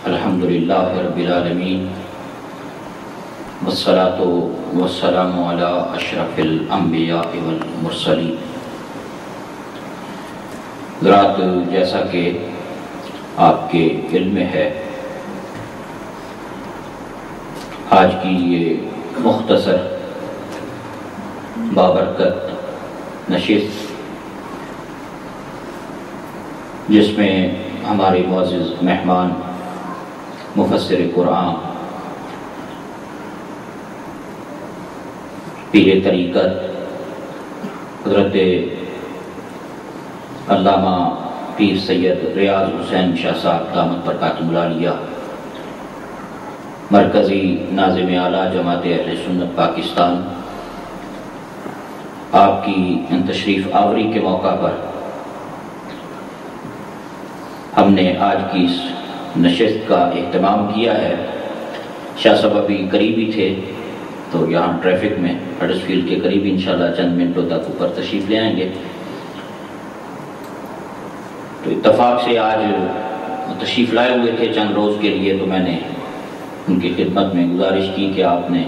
الحمدللہ رب العالمین والصلاة والسلام علی اشرف الانبیاء والمرسلین۔ حضرات، جیسا کہ آپ کے علم میں ہے، آج کی یہ مختصر بابرکت نشست، جس میں ہمارے معزز مہمان مفسر قرآن پیر طریقت حضرت علامہ پیر سید ریاض حسین شاہ صاحب دامت برکاتہ العالیہ، مرکزی ناظم اعلیٰ جماعت اہل سنت پاکستان، آپ کی تشریف آوری کے موقع پر ہم نے آج کی اس نشست کا اہتمام کیا ہے۔ شاہ صاحب ابھی قریب ہی تھے، تو یہاں ٹریفک میں ہڈرسفیلڈ کے قریب انشاءاللہ چند منٹوں تک اوپر تشریف لے آئیں گے۔ تو اتفاق سے آج تشریف لائے ہوئے تھے چند روز کے لیے، تو میں نے ان کی خدمت میں گزارش کی کہ آپ نے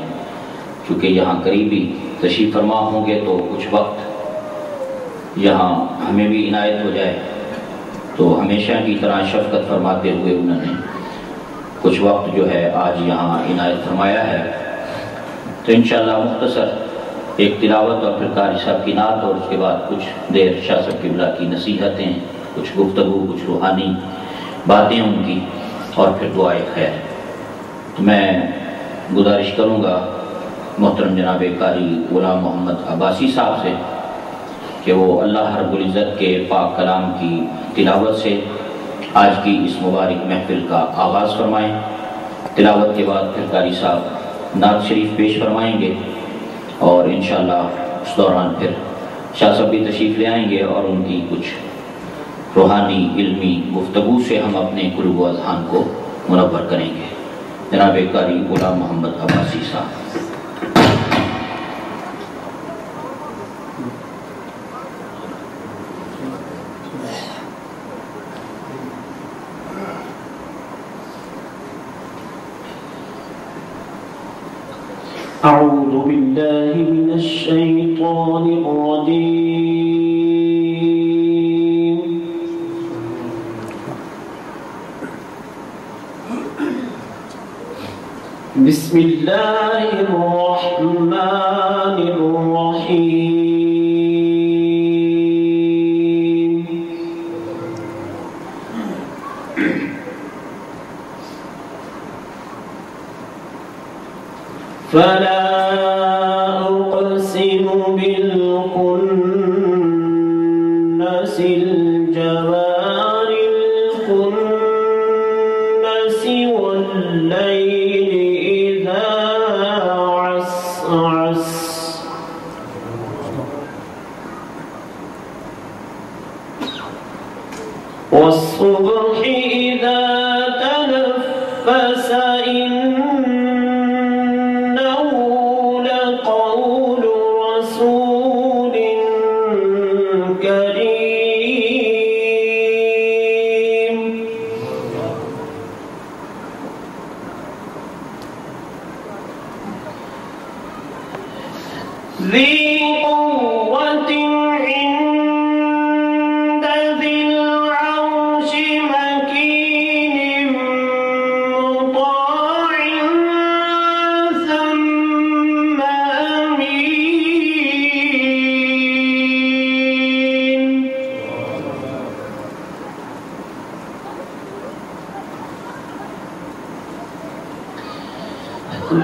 چونکہ یہاں قریبی تشریف فرما ہوں گے تو کچھ وقت یہاں ہمیں بھی عنایت ہو جائے۔ تو ہمیشہ کی طرح شفقت فرماتے ہوئے انہوں نے کچھ وقت جو ہے آج یہاں عنایت فرمایا ہے۔ تو انشاءاللہ مختصر ایک تلاوت اور پھر قاری صاحب کی نعت، اور اس کے بعد کچھ دیر شاہ صاحب قبلہ کی نصیحتیں، کچھ گفتگو، کچھ روحانی باتیں ان کی، اور پھر دعائے خیر۔ تو میں گزارش کروں گا محترم جناب قاری غلام محمد عباسی صاحب سے کہ وہ اللہ رب العزت کے پاک کلام کی تلاوت سے آج کی اس مبارک محفل کا آغاز فرمائیں۔ تلاوت کے بعد پھر قاری صاحب نعت شریف پیش فرمائیں گے، اور انشاءاللہ اس دوران پھر شاہ صاحب بھی تشریف لے آئیں گے، اور ان کی کچھ روحانی علمی گفتگو سے ہم اپنے قلوب و اذہان کو منور کریں گے۔ جناب قاری غلام محمد عباسی صاحب۔ أعوذ بالله من الشيطان الرجيم بسم الله الرحمن الرحيم فلا أقسم بالكنس الجوار الكنس والليل إذا عسعس والصبح إذا تنفس ذي قوة عند ذي العرش مكين مطاع ثم أمين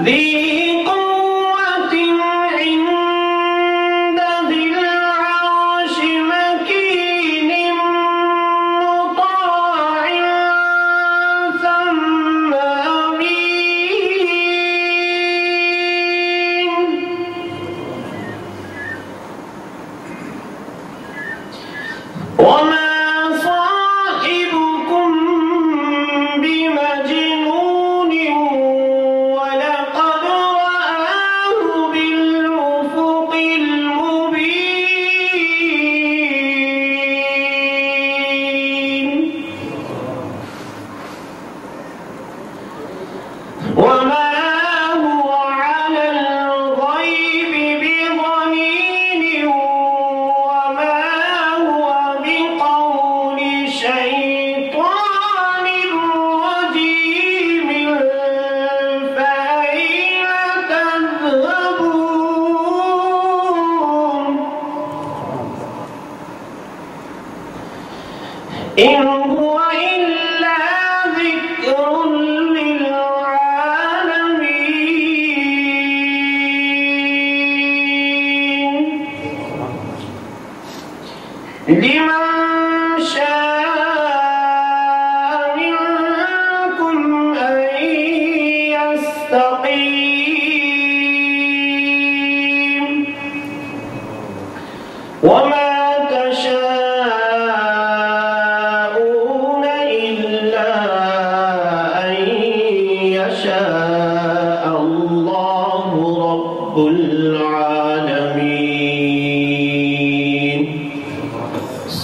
ذي وما صاحبكم بمجنون ولقد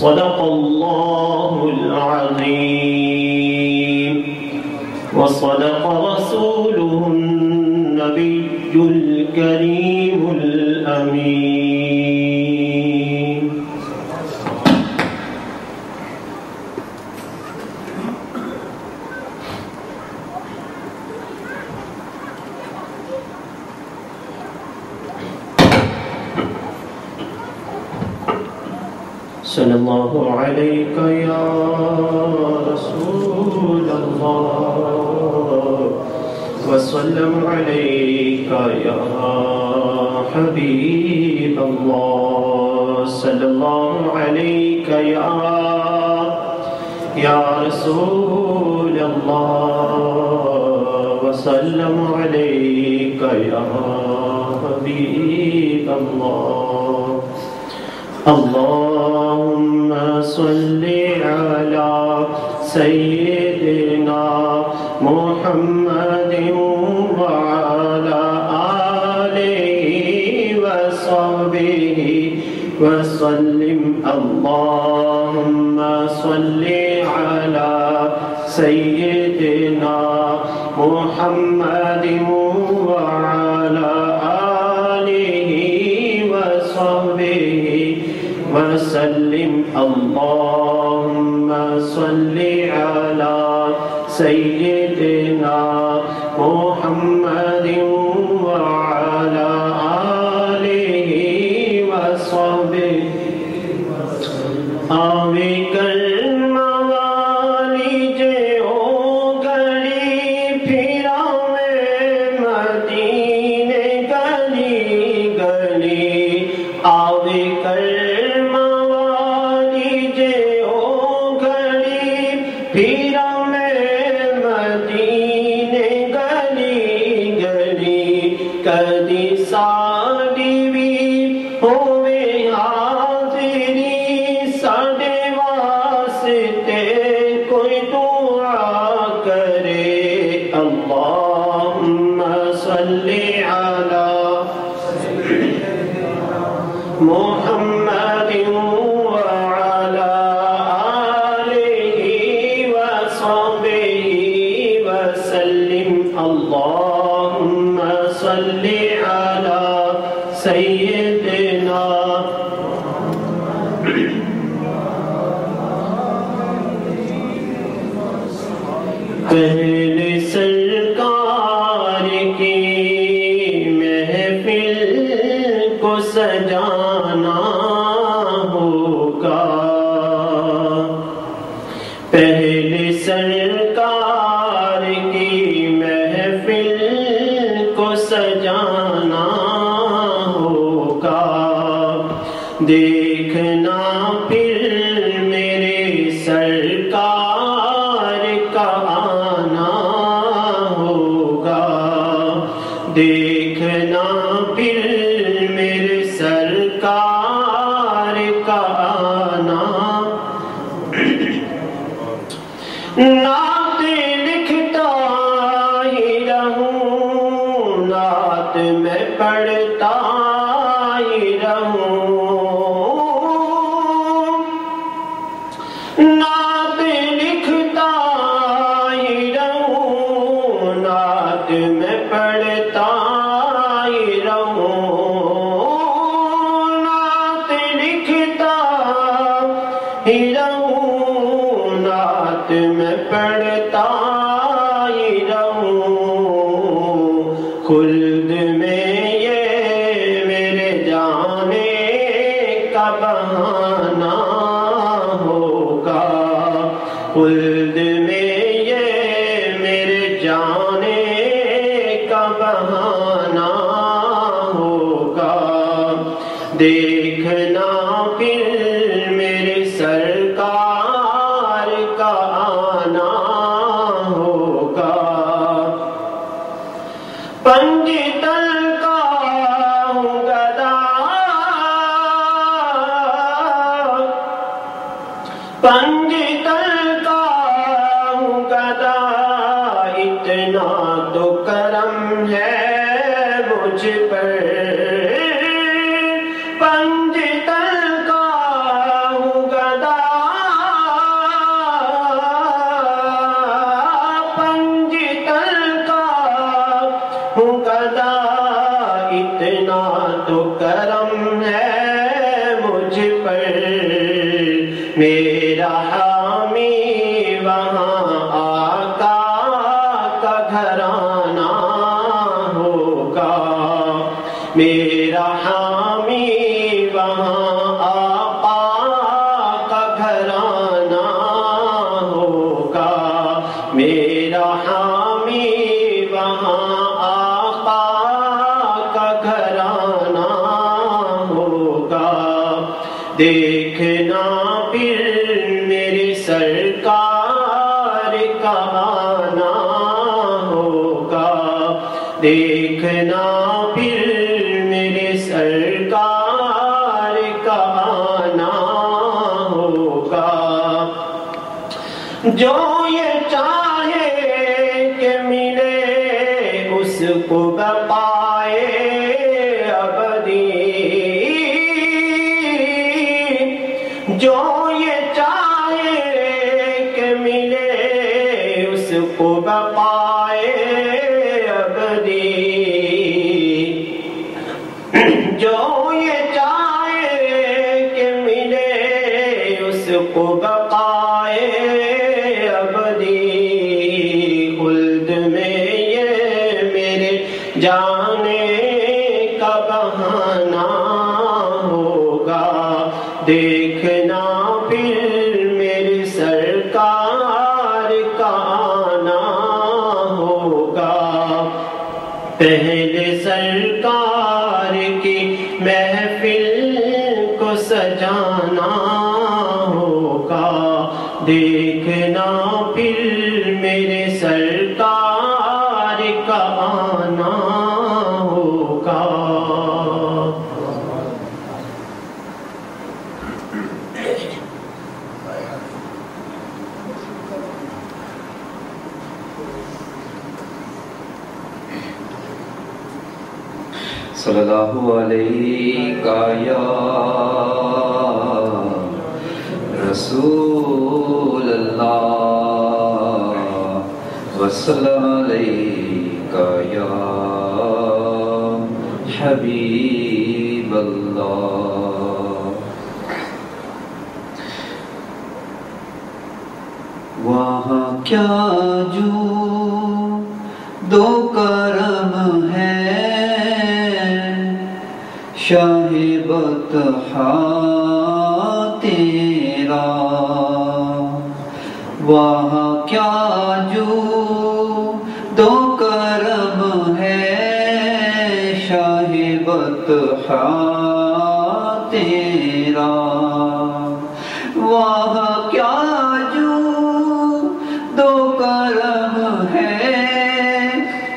صدق الله العظيم وصدق رسوله النبي الكريم الأمين. صلى الله عليك يا رسول الله وسلم عليك يا حبيب الله. صلى الله عليك يا رسول الله وسلم عليك يا حبيب الله. اللهم صل على سيدنا محمد وعلى آله وصحبه وسلم. اللهم صل على سيدنا محمد وعلى آله وصحبه وسلم. اللهم صل على سيدنا محمد وعلى آله وصحبه. آوے کرم والی جو گلی پھرا میں مدینے گلی گلی. آوے کرم والی جو گلی پھرا میں مدینے گلی گلی. کدی ساڈی بھی ہوے حاضری ساڈے واسطے کوئی دعا کرے. اللہم صلی علی محمد وعلى آله وصحبه وسلم. اللهم صل على سيدنا پہلے سرکار کی محفل کو سجانا ہوگا. پہلے سرکار کی محفل کو سجانا ہوگا. دیکھنا پھر میرے سرکار کا آنا ہوگا. دیکھنا پھر میرے سرکار کا آنا. نعت لکھتا ہی رہوں نعت میں پڑھتا ہی رہوں. نعت لکھتا ہی رہوں نعت میں پڑھتا ہی رہوں. نعت لکھتا ہی رہوں نعت میں پڑھتا ہی رہوں. خلد میں یہ میرے جانے کا بہانہ ہوگا. خلد میں یہ میرے جانے کا بہانہ ہوگا. دیکھنا پھر میرے سرکار کا آنا ہوگا. پنج تل کا ہوں گدا پنج تل کا ہوں گدا. اتنا تو کرم ہے مجھ پر. پنج تل کا ہوں گدا میرا حامی وہاں آقا کا گھرانہ ہوگا، میرا حامی وہاں آقا کا گھرانہ ہوگا۔ دیکھنا پھر میرے سرکار کا آنا ہوگا، دیکھنا پھر میرے سرکار کا آنا ہوگا۔ جو یہ چاہے کہ ملے اس کو بقائے ابدی، جو یہ چاہے کہ ملے اس کو بقائے ابدی، جو یہ چاہے کہ ملے اس کو بقائے ابدی، خلد میں یہ میرے جانے کا بہانہ ہوگا، دیکھنا پھر میرے سرکار کا آنا ہوگا۔ پہلے سرکار کی محفل کو سجانا ہوگا، دیکھنا پھر میرے سرکار کا آنا ہوگا۔ صلی اللہ علیہ یا رسول اللہ، وسلم علیہ یا حبیب اللہ۔ وہاں کیا جو دو کرم ہے شاہ بطحا تیرا، وہاں کیا جو دو کرم ہے شاہ بطحا تیرا، وہاں کیا جو دو کرم ہے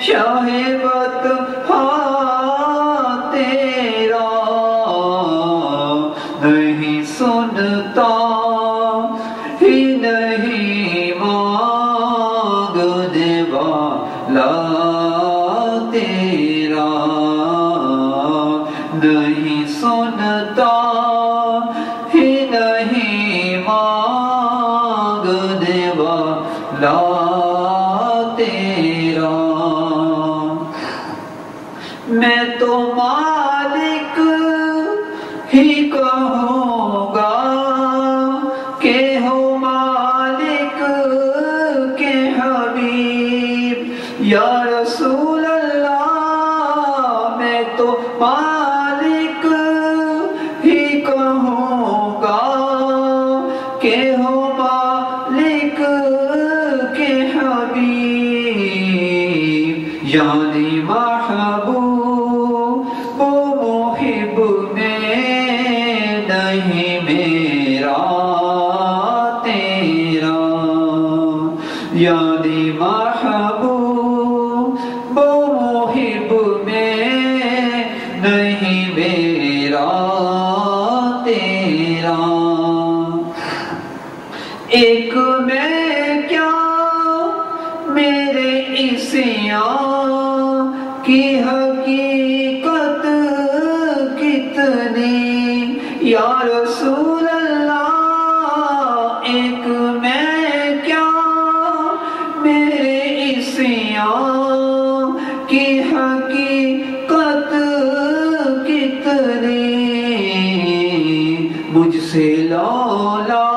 شاہ بطحا تیرا، نہیں سنتا ہی نہیں مانگنے والا تیرا، نہیں سنتا ہی نہیں مانگنے والا تیرا، میں تو مالک ہی کہوں گا کہ ہو مالک کے حبیب یا رسول اللہ، میں تو مالک ہی کہوں گا کہ ہو مالک کے حبیب، یعنی محبوب محب میں نہیں میرا تیرا، یعنی محبوب محب میں نہیں میرا تیرا، ایک میں کیا میرے عصیان کی حقیقت کتنی یا رسول اللہ، ایک میں کیا میرے عصیان کی حقیقت کتنی، مجھ سے لولا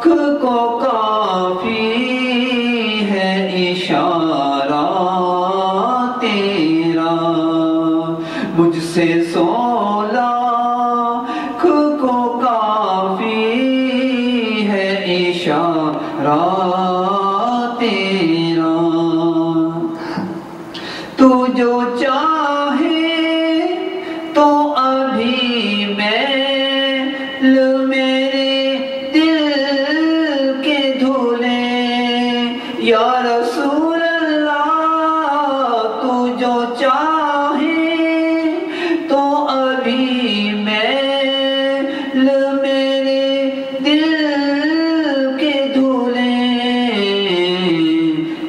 کو کافی ہے اشارہ تیرا، تو جو چاہے تو ابھی میل میرے دل کے دھولے یا رسول اللہ تو جو چاہے تو ابھی میل میرے دل کے دھولے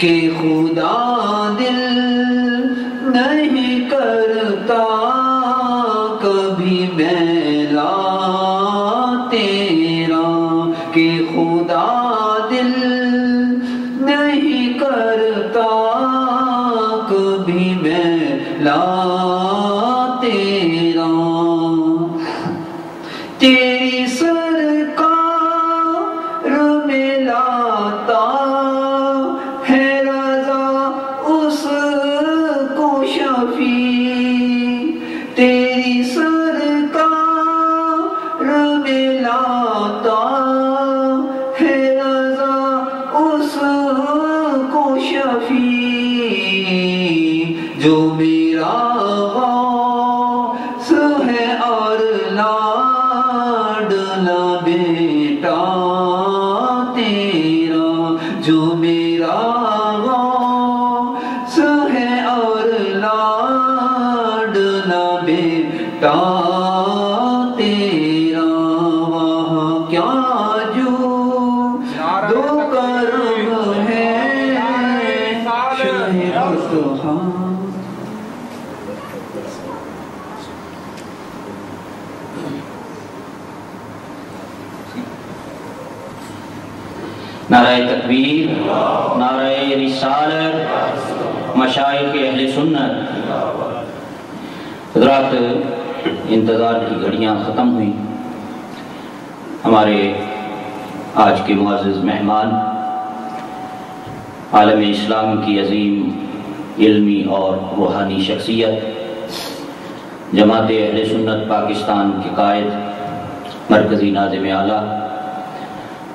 کہ خدا دل نہیں کرتا کبھی میلا تیرا کہ خدا دل نہیں کرتا کبھی میلا تیرا تیری سرکار میں لاتا ہے رضا اس کو شفیع تیری سرکار میں لاتا ہے رضا اس کو شفیع جو میرا غوث ہے اور لاڈلا بیٹا تیرا جو میرا غوث ہے اور لاڈلا بیٹا تیرا وہاں کیا جو دو کرم ہے شاہ مصطفیٰ نعرہ تکبیر، نعرہ رسالت، مشائخ اہل سنت۔ حضرات، انتظار کی گھڑیاں ختم ہوئیں۔ ہمارے آج کے معزز مہمان عالم اسلام کی عظیم علمی اور روحانی شخصیت، جماعت اہل سنت پاکستان کے قائد، مرکزی ناظم اعلیٰ،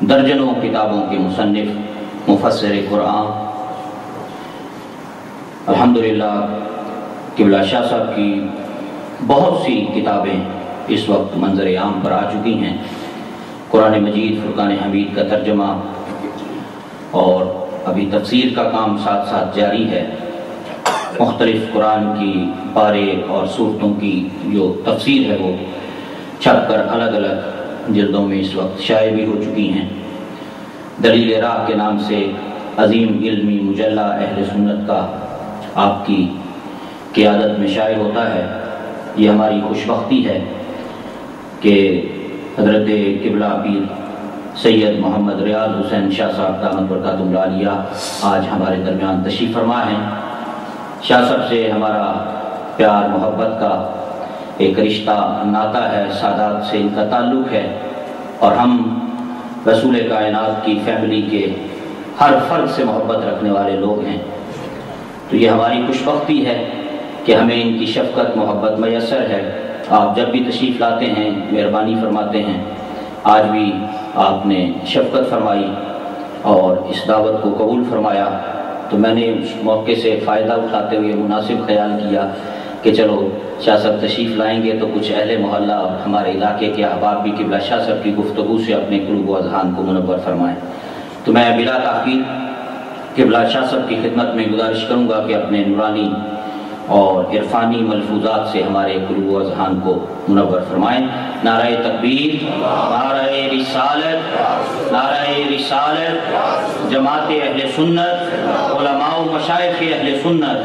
درجنوں کتابوں کے مصنف، مفسر قرآن، الحمدللہ قبلہ شاہ صاحب کی بہت سی کتابیں اس وقت منظر عام پر آ چکی ہیں۔ قرآن مجید، فرقان حمید کا ترجمہ اور ابھی تفسیر کا کام ساتھ ساتھ جاری ہے۔ مختلف قرآن کی پارے اور سورتوں کی جو تفسیر ہے وہ چھپ کر الگ الگ جلدوں میں اس وقت شائع بھی ہو چکی ہیں۔ دلیل راہ کے نام سے عظیم علمی مجلہ اہل سنت کا آپ کی قیادت میں شائع ہوتا ہے۔ یہ ہماری خوش بختی ہے کہ حضرت قبلہ پیر سید محمد ریاض حسین شاہ صاحب دامت برکاتہم العالیہ آج ہمارے درمیان تشریف فرما ہیں۔ شاہ صاحب سے ہمارا پیار محبت کا ایک رشتہ ناتا ہے، سادات سے ان کا تعلق ہے، اور ہم رسول کائنات کی فیملی کے ہر فرد سے محبت رکھنے والے لوگ ہیں۔ تو یہ ہماری خوش بختی ہے کہ ہمیں ان کی شفقت محبت میسر ہے۔ آپ جب بھی تشریف لاتے ہیں مہربانی فرماتے ہیں، آج بھی آپ نے شفقت فرمائی اور اس دعوت کو قبول فرمایا، تو میں نے اس موقع سے فائدہ اٹھاتے ہوئے مناسب خیال کیا کہ چلو شاہ صاحب تشریف لائیں گے تو کچھ اہل محلہ اور ہمارے علاقے کے احباب بھی قبلہ شاہ صاحب کی گفتگو سے اپنے قلوب و اذہان کو منور فرمائیں۔ تو میں بلا تاخیر قبلہ شاہ صاحب کی خدمت میں گزارش کروں گا کہ اپنے نورانی اور عرفانی ملفوظات سے ہمارے قلوب و اذہان کو منور فرمائیں۔ نعرہ تکبیر، نعرہ رسالت، نعرہ رسالت، جماعت اہل سنت، علماء و مشائخ اہل سنت۔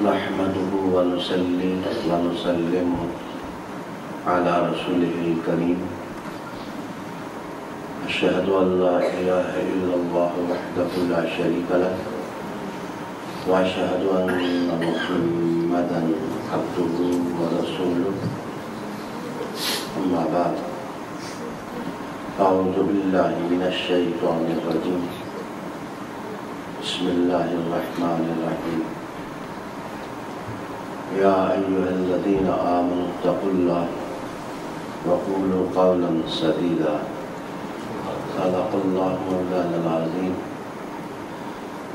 نحمده ونصلي ونسلم على رسوله الكريم أشهد أن لا إله إلا الله وحده لا شريك له وأشهد أن محمدا عبده ورسوله أما بعد أعوذ بالله من الشيطان الرجيم بسم الله الرحمن الرحيم يا أيها الذين آمنوا اتقوا الله وقولوا قولا سديدا صدق الله مولانا العظيم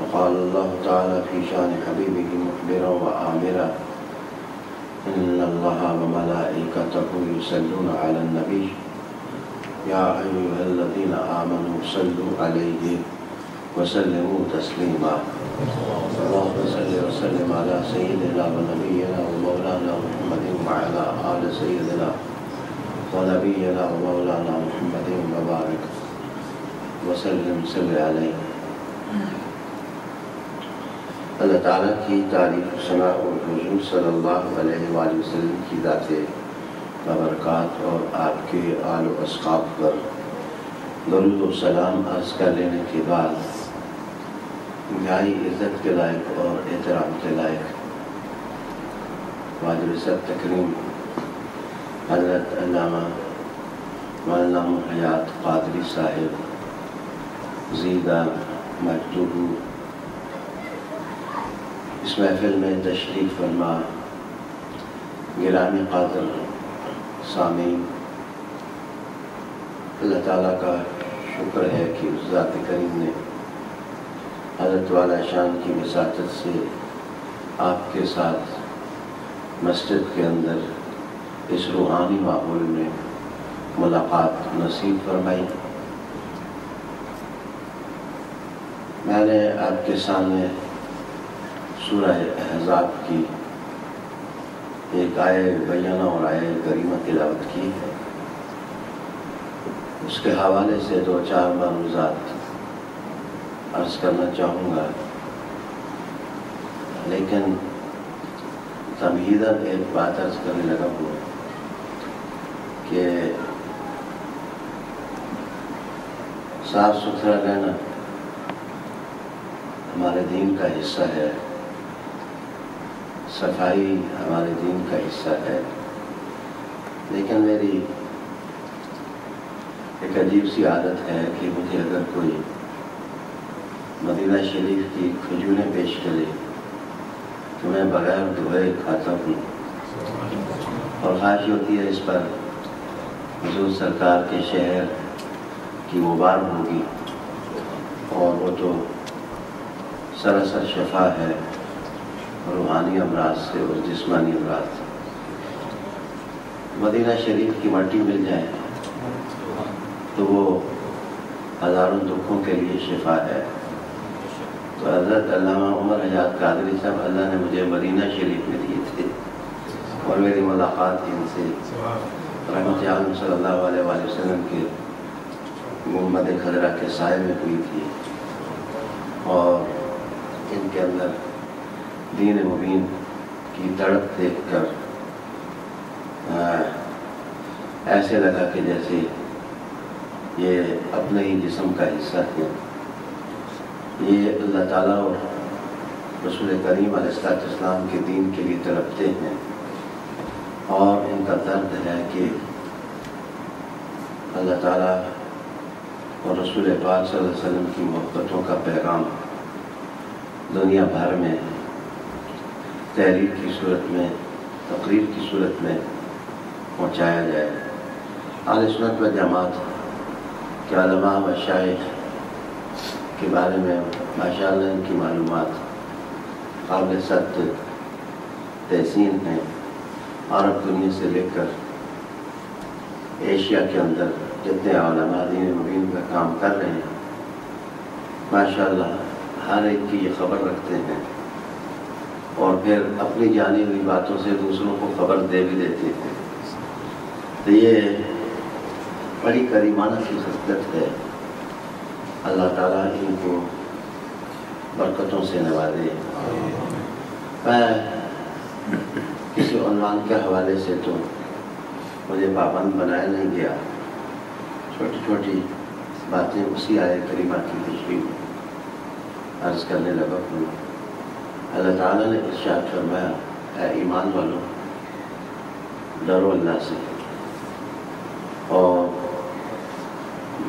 وقال الله تعالى في شان حبيبه مخبرا وآمرا إن الله وملائكته يصلون على النبي يا أيها الذين آمنوا صلوا عليه وسلموا تسليما اللهم صل وسلم على سيدنا ونبينا ومولانا محمد وعلى آل سيدنا ونبينا ومولانا محمد وبارك وسلم صل علیہ. اللہ تعالیٰ کی تعریف ثنا اور حضور صلی اللہ علیہ وآلہ وسلم کی ذات بابرکات اور آپ کے آل و اصحاب پر درود و سلام عرض کر لینے کے بعد انتہائی عزت کے لائق اور احترام کے لائق واجب سب تکریم حضرت علامہ مولانا حیات قادری صاحب زیدہ مجدوب اس محفل میں تشریف فرما گرامی قادر سامعین، اللہ تعالیٰ کا شکر ہے کہ اس ذات کریم نے حضرت والا شان کی وساطت سے آپ کے ساتھ مسجد کے اندر اس روحانی ماحول میں ملاقات نصیب فرمائی. میں نے آپ کے سامنے سورہ احزاب کی ایک آیہ بینہ اور آیہ کریمہ تلاوت کی ہے. اس کے حوالے سے 2-4 معروضات عرض کرنا چاہوں گا، لیکن تمہیداً ایک بات عرض کرنے لگا ہوں کہ صاف ستھرا رہنا ہمارے دین کا حصہ ہے، صفائی ہمارے دین کا حصہ ہے. لیکن میری ایک عجیب سی عادت ہے کہ مجھے اگر کوئی مدینہ شریف کی کھجوریں پیش کرے تو میں بغیر دھوئے کھاتا ہوں، اور خواہش ہوتی ہے اس پر حضور سرکار کے شہر کی غبار ہوگی، اور وہ تو سراسر شفا ہے روحانی امراض سے اور جسمانی امراض سے. مدینہ شریف کی مٹی مل جائے تو وہ ہزاروں دکھوں کے لیے شفا ہے. تو حضرت علامہ عمر حیات قادری صاحب اللہ نے مجھے مدینہ شریف میں دیے تھے، اور میری ملاقات ان سے رحمت عالم صلی اللہ علیہ وآلہ وسلم کے گنبد خضرا کے سائے میں ہوئی تھی، اور ان کے اندر دین مبین کی تڑپ دیکھ کر ایسے لگا کہ جیسے یہ اپنے ہی جسم کا حصہ ہے. یہ اللہ تعالیٰ اور رسول کریم علیہ السلام کے دین کے لیے تڑپتے ہیں، اور ان کا درد ہے کہ اللہ تعالیٰ اور رسول پاک صلی اللہ علیہ وسلم کی محبتوں کا پیغام دنیا بھر میں تحریر کی صورت میں، تقریر کی صورت میں پہنچایا جائے. اہل سنت و جماعت کے علماء و مشائخ کے بارے میں ماشاءاللہ ان کی معلومات قابل صد تحسین ہیں. عرب دنیا سے لے کر ایشیا کے اندر جتنے علماء دین مبین کا کام کر رہے ہیں ماشاءاللہ ہر ایک کی یہ خبر رکھتے ہیں، اور پھر اپنی جانی ہوئی باتوں سے دوسروں کو خبر دے بھی دیتے ہیں. تو یہ بڑی کریمانہ سی خصلت ہے. اللہ تعالیٰ ان کو برکتوں سے نوازے. میں کسی عنوان کے حوالے سے تو مجھے پابند بنایا نہیں گیا، چھوٹی چھوٹی باتیں اسی آیت کریمہ کی تشریح عرض کرنے لگا ہوں. اللہ تعالیٰ نے ارشاد فرمایا، اے ایمان والوں ڈرو اللہ سے اور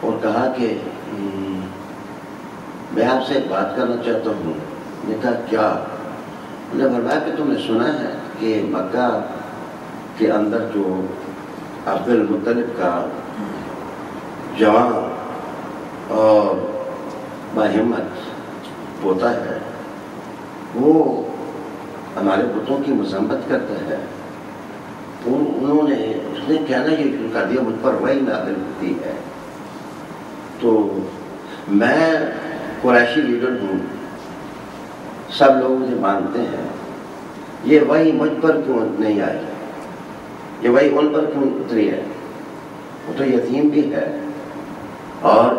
اور کہا کہ میں آپ سے ایک بات کرنا چاہتا ہوں. نے کہا کیا؟ نے فرمایا کہ تم نے سنا ہے کہ مکہ کے اندر جو عبد المطلب کا جوان اور باہمت پوتا ہے وہ ہمارے بتوں کی مذمت کرتا ہے. انہوں نے اس نے کہنا یہ شروع کر دیا مجھ پر وہی نازل ہوتی ہے. تو میں قریشی لیڈر ہوں, سب لوگ مجھے مانتے ہیں, یہ وہی مجھ پر کیوں نہیں آئی, یہ وہی ان پر کیوں اتری ہے؟ وہ تو یتیم بھی ہے اور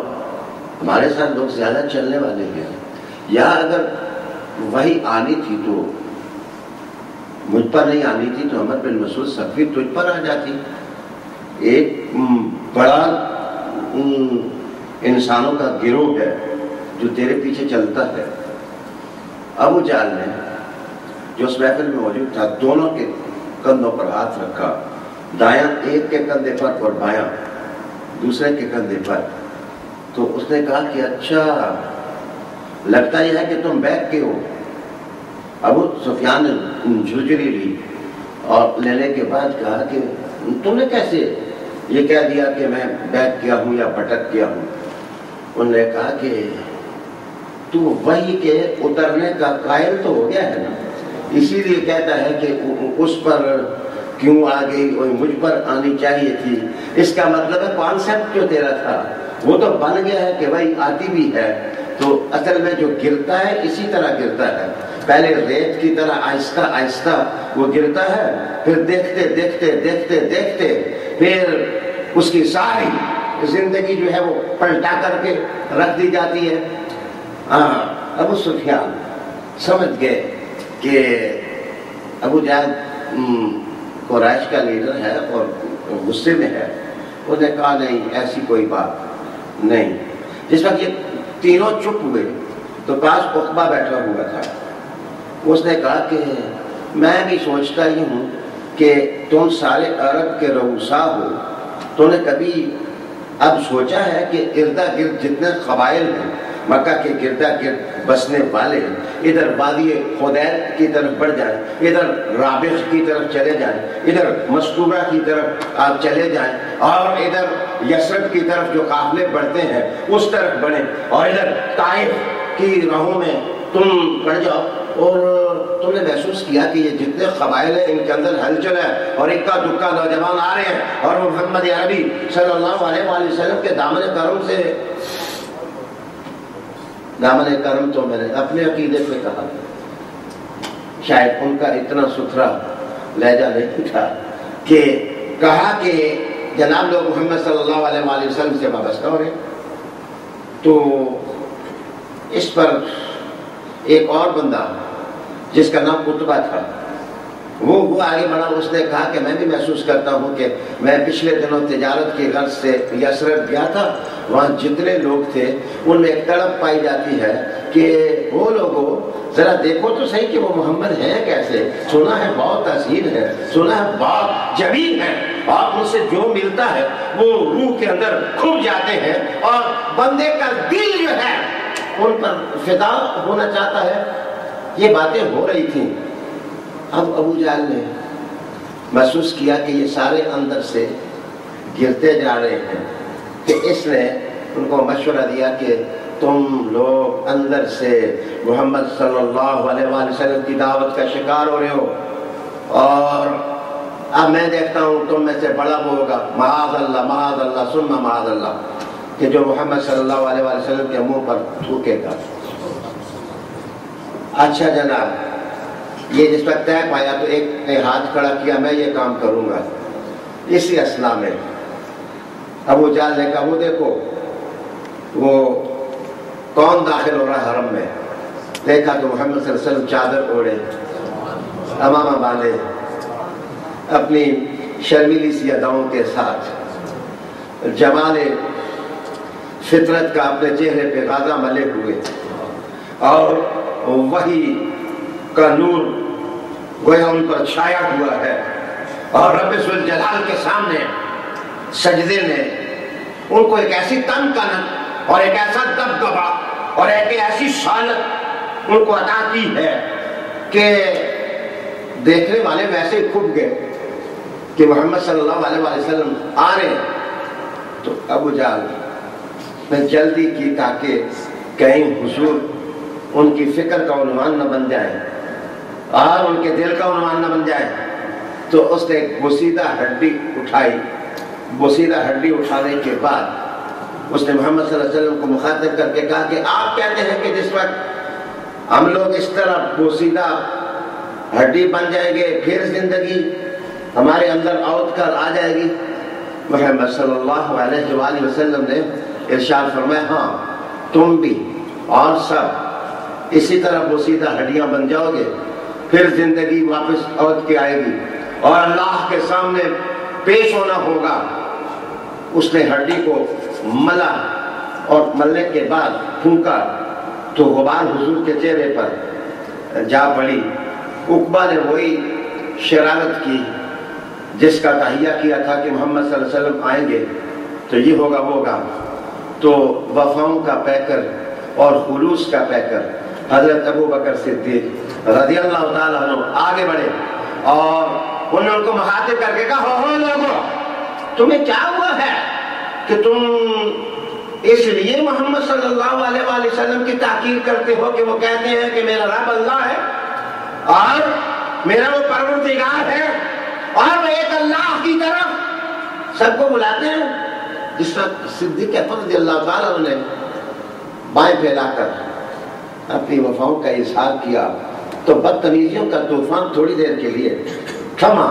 ہمارے ساتھ لوگ زیادہ چلنے والے ہیں. یا اگر وہی آنی تھی تو مجھ پر نہیں آنی تھی تو عمر بن مسعود ثقفی تجھ پر آ جاتی. ایک بڑا انسانوں کا گروہ ہے جو تیرے پیچھے چلتا ہے. ابو جہل نے جو اس محفل میں موجود تھا دونوں کے کندھوں پر ہاتھ رکھا, دایاں ایک کے کندھے پر اور بایاں دوسرے کے کندھے پر. تو اس نے کہا کہ اچھا لگتا یہ ہے کہ تم بیٹھ کے ہو. ابو سفیان نے جھرجھری لی اور لینے کے بعد کہا کہ تم نے کیسے یہ کہہ دیا کہ میں بیٹھ گیا ہوں یا بھٹک گیا ہوں؟ انہوں نے کہا کہ تو وحی کے اترنے کا قائل تو ہو گیا ہے نا, اسی لیے کہتا ہے کہ اس پر کیوں آ گئی, مجھ پر آنی چاہیے تھی. اس کا مطلب ہے کانسیپٹ جو تیرا تھا وہ تو بن گیا ہے کہ بھائی آتی بھی ہے. تو اصل میں جو گرتا ہے اسی طرح گرتا ہے, پہلے ریت کی طرح آہستہ آہستہ وہ گرتا ہے, پھر دیکھتے دیکھتے دیکھتے دیکھتے پھر اس کی ساری زندگی جو ہے وہ پلٹا کر کے رکھ دی جاتی ہے. ابو سفیان سمجھ گئے کہ ابو جہل قریش کا لیڈر ہے اور غصے میں ہے. انہوں نے کہا نہیں ایسی کوئی بات نہیں. جس وقت یہ تینوں چپ ہوئے تو پاس عقبہ بیٹھا ہوا تھا. اس نے کہا کہ میں بھی سوچتا ہی ہوں کہ تم سارے عرب کے رؤسا ہو, تو نے کبھی اب سوچا ہے کہ اردا گرد جتنے قبائل ہیں مکہ کے گردا گرد بسنے والے, ادھر وادی خدیر کی طرف بڑھ جائیں, ادھر رابغ کی طرف چلے جائیں, ادھر مستورہ کی طرف آپ چلے جائیں, اور ادھر یثرب کی طرف جو قافلے بڑھتے ہیں اس طرف بڑھیں, اور ادھر طائف کی راہوں میں تم بڑھ جاؤ. اور تم نے محسوس کیا کہ یہ جتنے قبائل ہیں ان کے اندر ہلچل ہے اور اکا دکا نوجوان آ رہے ہیں, اور وہ محمد عربی صلی اللہ علیہ وآلہ وسلم کے دامن کرم سے, دامن کرم تو میں نے اپنے عقیدے پہ کہا, شاید ان کا اتنا ستھرا لہجہ نہیں تھا کہ کہا کہ جناب لوگ محمد صلی اللہ علیہ وآلہ وسلم سے وابستہ ہو رہے. تو اس پر ایک اور بندہ جس کا نام قطبہ تھا وہ آگے بڑھا. اس نے کہا کہ میں بھی محسوس کرتا ہوں کہ میں پچھلے دنوں تجارت کی غرض سے یثرب گیا تھا, وہاں جتنے لوگ تھے ان میں ایک تڑپ پائی جاتی ہے کہ وہ لوگوں ذرا دیکھو تو صحیح کہ وہ محمد ہیں کیسے. سنا ہے بہت حسین ہے, سنا ہے بہت جمیل ہے, اور ان سے جو ملتا ہے وہ روح کے اندر کھپ جاتے ہیں اور بندے کا دل جو ہے ان پر فدا ہونا چاہتا ہے. یہ باتیں ہو رہی تھیں. اب ابو جہل نے محسوس کیا کہ یہ سارے اندر سے گرتے جا رہے ہیں, کہ اس نے ان کو مشورہ دیا کہ تم لوگ اندر سے محمد صلی اللہ علیہ وآلہ وسلم کی دعوت کا شکار ہو رہے ہو, اور اب میں دیکھتا ہوں تم میں سے بڑا وہ ہوگا معاذ اللہ ثم معاذ اللہ, کہ جو محمد صلی اللہ علیہ وآلہ وسلم کے منہ پر تھوکے گا. اچھا جناب, یہ جس وقت طے پایا تو ایک نے ہاتھ کھڑا کیا, میں یہ کام کروں گا. اسی اسنا میں ابو جہل نے کہا وہ دیکھو وہ کون داخل ہو رہا ہے حرم میں. دیکھا تو محمد صلی اللہ علیہ وسلم چادر اوڑے, امامہ باندھے, اپنی شرمیلی سی اداؤں کے ساتھ جمال فطرت کا اپنے چہرے پہ غازہ ملے ہوئے, اور وحی کا نور گویا ان پر چھایا ہوا ہے, اور رب ذوالجلال کے سامنے سجدے میں ان کو ایک ایسی تن کنن اور ایک ایسا دبدبا اور ایک ایسی سالت ان کو عطا کی ہے کہ دیکھنے والے ویسے ہی کھپ گئے کہ محمد صلی اللہ علیہ وسلم آ رہے ہیں. تو ابو جہل نے جلدی کی تاکہ کہیں حضور ان کی فکر کا عنوان نہ بن جائے اور ان کے دل کا عنوان نہ بن جائے. تو اس نے ایک بوسیدہ ہڈی اٹھائی. بوسیدہ ہڈی اٹھانے کے بعد اس نے محمد صلی اللہ علیہ وسلم کو مخاطب کر کے کہا کہ آپ کہتے ہیں کہ جس وقت ہم لوگ اس طرح بوسیدہ ہڈی بن جائیں گے پھر زندگی ہمارے اندر اوت کر آ جائے گی. محمد صلی اللہ علیہ وآلہ وسلم نے ارشاد فرمایا ہاں تم بھی اور سب اسی طرح بوسیدہ ہڈیاں بن جاؤ گے پھر زندگی واپس اوت کے آئے گی اور اللہ کے سامنے پیش ہونا ہوگا. اس نے ہڈی کو ملا اور ملنے کے بعد پھونکا تو غبار حضور کے چہرے پر جا پڑی. عقبہ نے وہی شرارت کی جس کا تہیہ کیا تھا کہ محمد صلی اللہ علیہ وسلم آئیں گے تو یہ ہوگا وہ ہوگا. تو وفاؤں کا پیکر اور خلوص کا پیکر حضرت ابو بکر صدیق رضی اللہ تعالیٰ عنہ آگے بڑھے اور انہوں نے ان کو مخاطب کر کے کہا ہو لوگو تمہیں کیا ہوا ہے کہ تم اس لیے محمد صلی اللہ علیہ وآلہ وسلم کی تحقیر کرتے ہو کہ وہ کہتے ہیں کہ میرا رب اللہ ہے اور میرا وہ پروردگار ہے اور وہ ایک اللہ کی طرف سب کو بلاتے ہیں. جس وقت صدیق اکبر رضی اللہ تعالیٰ نے بائیں پھیلا کر اپنی وفاؤں کا اظہار کیا تو بدتمیزیوں کا طوفان تھوڑی دیر کے لیے تھما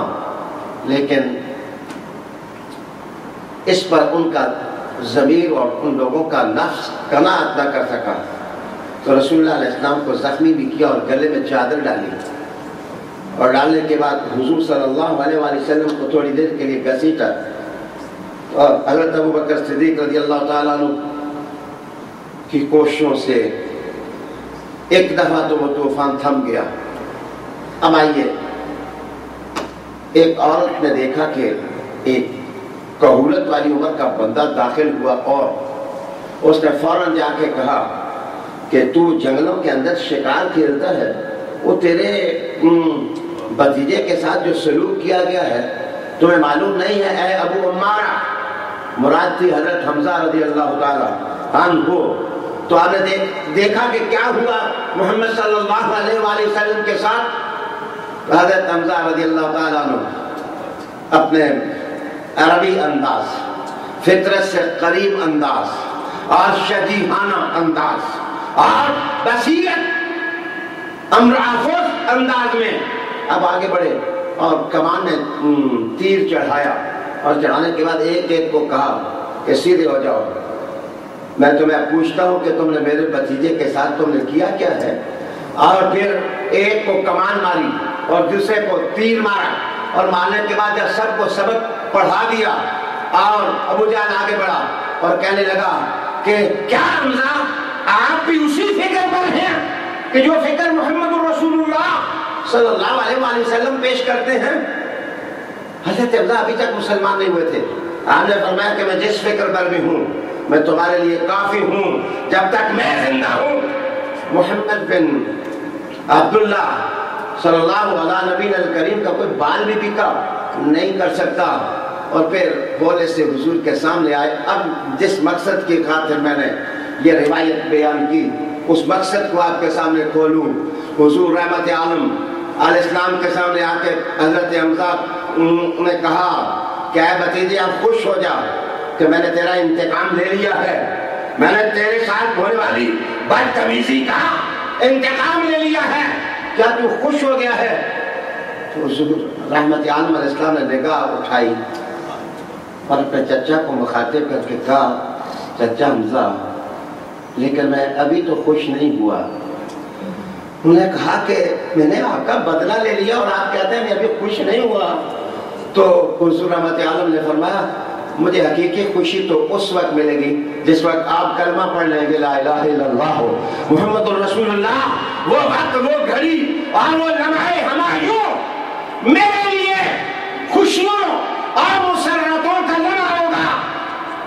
لیکن اس پر ان کا ضمیر اور ان لوگوں کا نفس قناعت نہ کر سکا. تو رسول اللہ علیہ السلام کو زخمی بھی کیا اور گلے میں چادر ڈالی اور ڈالنے کے بعد حضور صلی اللہ علیہ وآلہ وسلم کو تھوڑی دیر کے لیے گھسیٹا اور حضرت ابو بکر صدیق رضی اللہ تعالیٰ عنہ کی کوششوں سے ایک دفعہ تو وہ طوفان تھم گیا. اب آئیے ایک عورت نے دیکھا کہ ایک کہولت والی عمر کا بندہ داخل ہوا اور اس نے فوراً جا کے کہا کہ تو جنگلوں کے اندر شکار کھیلتا ہے وہ تیرے بھتیجے کے ساتھ جو سلوک کیا گیا ہے تمہیں معلوم نہیں ہے اے ابو عمارہ. مراد تھی حضرت حمزہ رضی اللہ تعالیٰ عنہ. تو آپ نے دیکھا کہ کیا ہوا محمد صلی اللہ علیہ وآلہ وسلم کے ساتھ. حضرت حمزہ رضی اللہ تعالیٰ عنہ اپنے عربی انداز فطرت سے قریب انداز اور شجیحانہ انداز اور بصیرت امر آفوز انداز میں اب آگے بڑھے اور کمان نے تیر چڑھایا اور چڑھانے کے بعد ایک ایک کو کہا کہ سیدھے ہو جاؤ میں تمہیں پوچھتا ہوں کہ تم نے میرے بھتیجے کے ساتھ تم نے کیا کیا ہے. اور پھر ایک کو کمان ماری اور دوسرے کو تیر مارا اور مارنے کے بعد جب سب کو سبق پڑھا دیا اور ابو جہل آگے بڑھا اور کہنے لگا کہ کیا حمزہ آپ بھی اسی فکر پر ہیں کہ جو فکر محمد رسول اللہ صلی اللہ علیہ وآلہ وسلم پیش کرتے ہیں. حضرت حمزہ ابھی تک مسلمان نہیں ہوئے تھے. آپ نے فرمایا کہ میں جس فکر پر بھی ہوں میں تمہارے لیے کافی ہوں جب تک میں زندہ ہوں. محمد بن عبداللہ صلی اللہ علیہ نبی الکریم کا کوئی بال بھی بکا نہیں کر سکتا اور پھر بولے سے حضور کے سامنے آئے. اب جس مقصد کی خاطر میں نے یہ روایت بیان کی اس مقصد کو آپ کے سامنے کھولوں. حضور رحمت عالم علیہ السلام کے سامنے آ کے حضرت حمزہ نے کہا کہ اے بھتیجے آپ خوش ہو جا کہ میں نے تیرا انتقام لے لیا ہے. میں نے تیرے ساتھ ہونے والی بدتمیزی کا انتقام لے لیا ہے. کیا تو خوش ہو گیا ہے؟ تو حضور رحمت عالم علیہ السلام نے نگاہ اٹھائی اور اپنے چچا کو مخاطب کر کے کہا چچا حمزہ لیکن میں ابھی تو خوش نہیں ہوا. انہوں نے کہا کہ میں نے آپ کا بدلہ لے لیا اور آپ کہتے ہیں میں ابھی خوش نہیں ہوا. تو حضور رحمت عالم نے فرمایا مجھے حقیقی خوشی تو اس وقت ملے گی جس وقت آپ کلمہ پڑھ لیں گے لا الہ الا اللہ محمد الرسول اللہ. وہ وقت وہ گھڑی اور وہ لمحے ہمایوں میرے لیے خوشیوں اور مسرتوں کا لمحہ ہوگا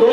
2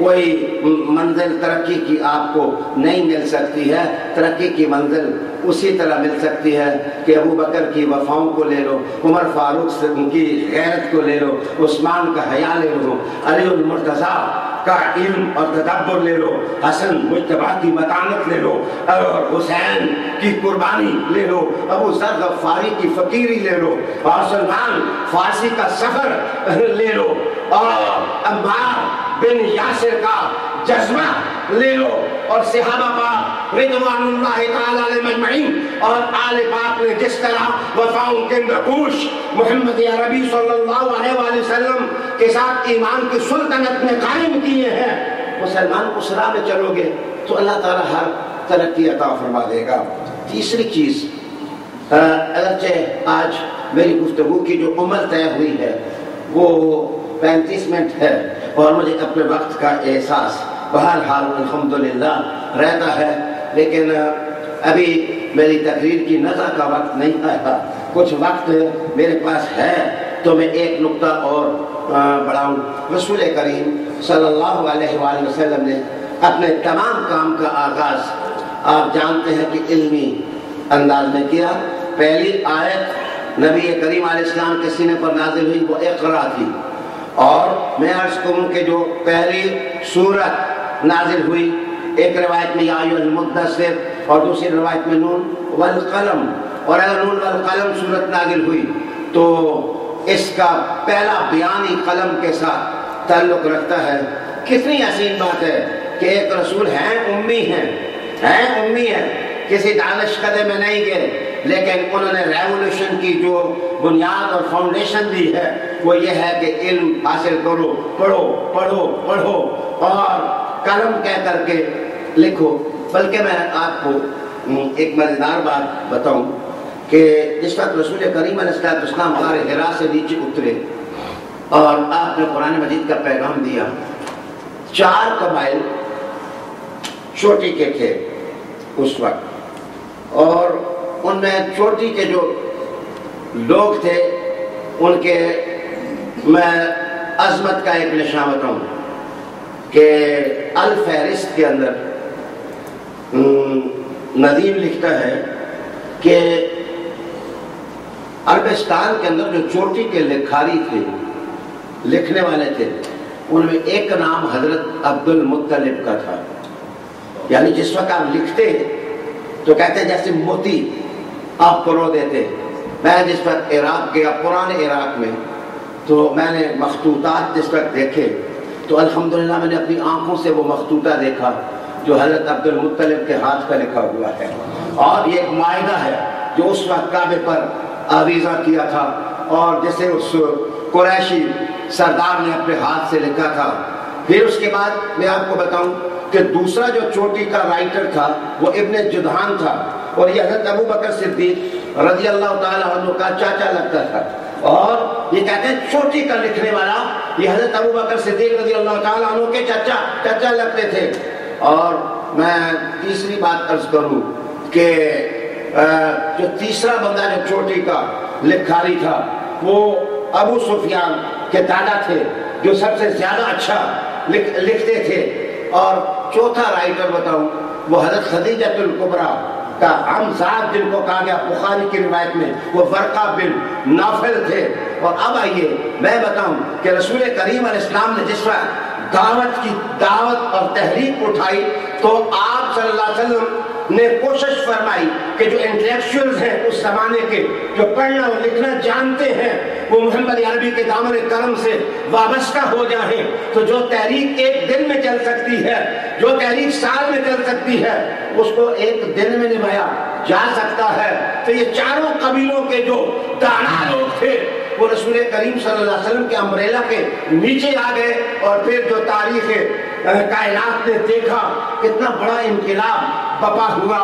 کوئی منزل ترقی کی آپ کو نہیں مل سکتی ہے. ترقی کی منزل اسی طرح مل سکتی ہے کہ ابو بکر کی وفاؤں کو لے لو, عمر فاروق سے ان کی غیرت کو لے لو, عثمان کا حیا لے لو, علی المرتضیٰ کا علم اور تدبر لے لو, حسن مجتبیٰ کی متانت لے لو, اور حسین کی قربانی لے لو, ابو ذر غفاری کی فقیری لے لو, اور سلمان فارسی کا سفر لے لو, اور عمار بن یاسر کا جذبہ لے لو, اور صحابہ پاک رضوان اللہ تعالی علیہم اجمعین اور آل پاک نے جس طرح وفاؤں کے نقوش محمد عربی صلی اللہ علیہ وآلہ وسلم کے ساتھ ایمان کی سلطنت میں قائم کیے ہیں. مسلمان اس راہ میں چلو گے تو اللہ تعالیٰ ہر ترقی عطا فرما دے گا. تیسری چیز, اگرچہ آج میری گفتگو کی جو عمر طے ہوئی ہے وہ 35 منٹ ہے اور مجھے اپنے وقت کا احساس بہرحال الحمدللہ رہتا ہے, لیکن ابھی میری تقریر کی نظر کا وقت نہیں آیا. کچھ وقت میرے پاس ہے تو میں ایک نقطہ اور بڑھاؤں. رسول کریم صلی اللہ علیہ وآلہ وسلم نے اپنے تمام کام کا آغاز آپ جانتے ہیں کہ علمی انداز میں کیا. پہلی آیت نبی کریم علیہ السلام کے سینے پر نازل ہوئی وہ اقرا تھی, اور میں عرض کروں کہ جو پہلی سورت نازل ہوئی, ایک روایت میں یا ایھا المدثر اور دوسری روایت میں نون والقلم, اور اگر نون والقلم سورت نازل ہوئی تو اس کا پہلا بیانی قلم کے ساتھ تعلق رکھتا ہے. کتنی عظیم بات ہے کہ ایک رسول ہیں امی ہیں, کسی دانش کدے میں نہیں گئے, لیکن انہوں نے ریولوشن کی جو بنیاد اور فاؤنڈیشن دی ہے وہ یہ ہے کہ علم حاصل کرو, پڑھو اور قلم کہہ کر کے لکھو. بلکہ میں آپ کو ایک مزیدار بات بتاؤں کہ جس وقت رسول کریم علیہ السلام غار حرا سے نیچے اترے اور آپ نے قرآن مجید کا پیغام دیا, 4 قبائل چوٹی کے تھے اس وقت, اور ان میں چوٹی کے جو لوگ تھے ان کے میں عظمت کا ایک نشان بتاؤں کہ الفہرست کے اندر ندیم لکھتا ہے کہ عربستان کے اندر جو چوٹی کے لکھاری تھے, لکھنے والے تھے, ان میں ایک نام حضرت عبد المطلب کا تھا. یعنی جس وقت آپ لکھتے تو کہتے جیسے موتی آپ پرو دیتے. میں جس وقت عراق گیا, پرانے عراق میں, تو میں نے مخطوطات جس وقت دیکھے تو الحمدللہ میں نے اپنی آنکھوں سے وہ مخطوطہ دیکھا جو حضرت عبد المطلب کے ہاتھ کا لکھا ہوا ہے. اور یہ ایک معاہدہ ہے جو اس وقت کعبے پر آویزہ کیا تھا, اور جسے اس قریشی سردار نے اپنے ہاتھ سے لکھا تھا. پھر اس کے بعد میں آپ کو بتاؤں کہ دوسرا جو چوٹی کا رائٹر تھا وہ ابن جدعان تھا, اور یہ حضرت ابو بکر صدیق رضی اللہ تعالیٰ عنہ کا چاچا لگتا تھا. اور یہ کہتے ہیں چوٹی کا لکھنے والا یہ حضرت ابو بکر صدیق رضی اللہ تعالیٰ عنہ کے چاچا لگتے تھے. اور میں تیسری بات عرض کروں کہ جو تیسرا بندہ جو چوٹی کا لکھاری تھا وہ ابو سفیان کے دادا تھے جو سب سے زیادہ اچھا لکھتے تھے. اور چوتھا رائٹر بتاؤں وہ حضرت خدیجہ الکبریٰ کا ہمزاد جن کو کہا گیا بخاری کی روایت میں, وہ ورقہ بن نوفل تھے. اور اب آئیے میں بتاؤں کہ رسول کریم علیہ السلام نے جس وقت دعوت اور تحریک اٹھائی تو آپ صلی اللہ علیہ وسلم نے کوشش فرمائی کہ جو انٹلیکچوئلز ہیں اس زمانے کے, جو پڑھنا اور لکھنا جانتے ہیں, وہ محمد عربی کے دامن کرم سے وابستہ ہو جائیں. تو جو تحریک ایک دن میں چل سکتی ہے, جو تحریک سال میں چل سکتی ہے, اس کو ایک دن میں نبھایا جا سکتا ہے. تو یہ چاروں قبیلوں کے جو دانا لوگ تھے وہ رسول کریم صلی اللہ علیہ وسلم کے امبریلا کے نیچے آ گئے, اور پھر جو تاریخ کائنات نے دیکھا کتنا بڑا انقلاب بپا ہوا.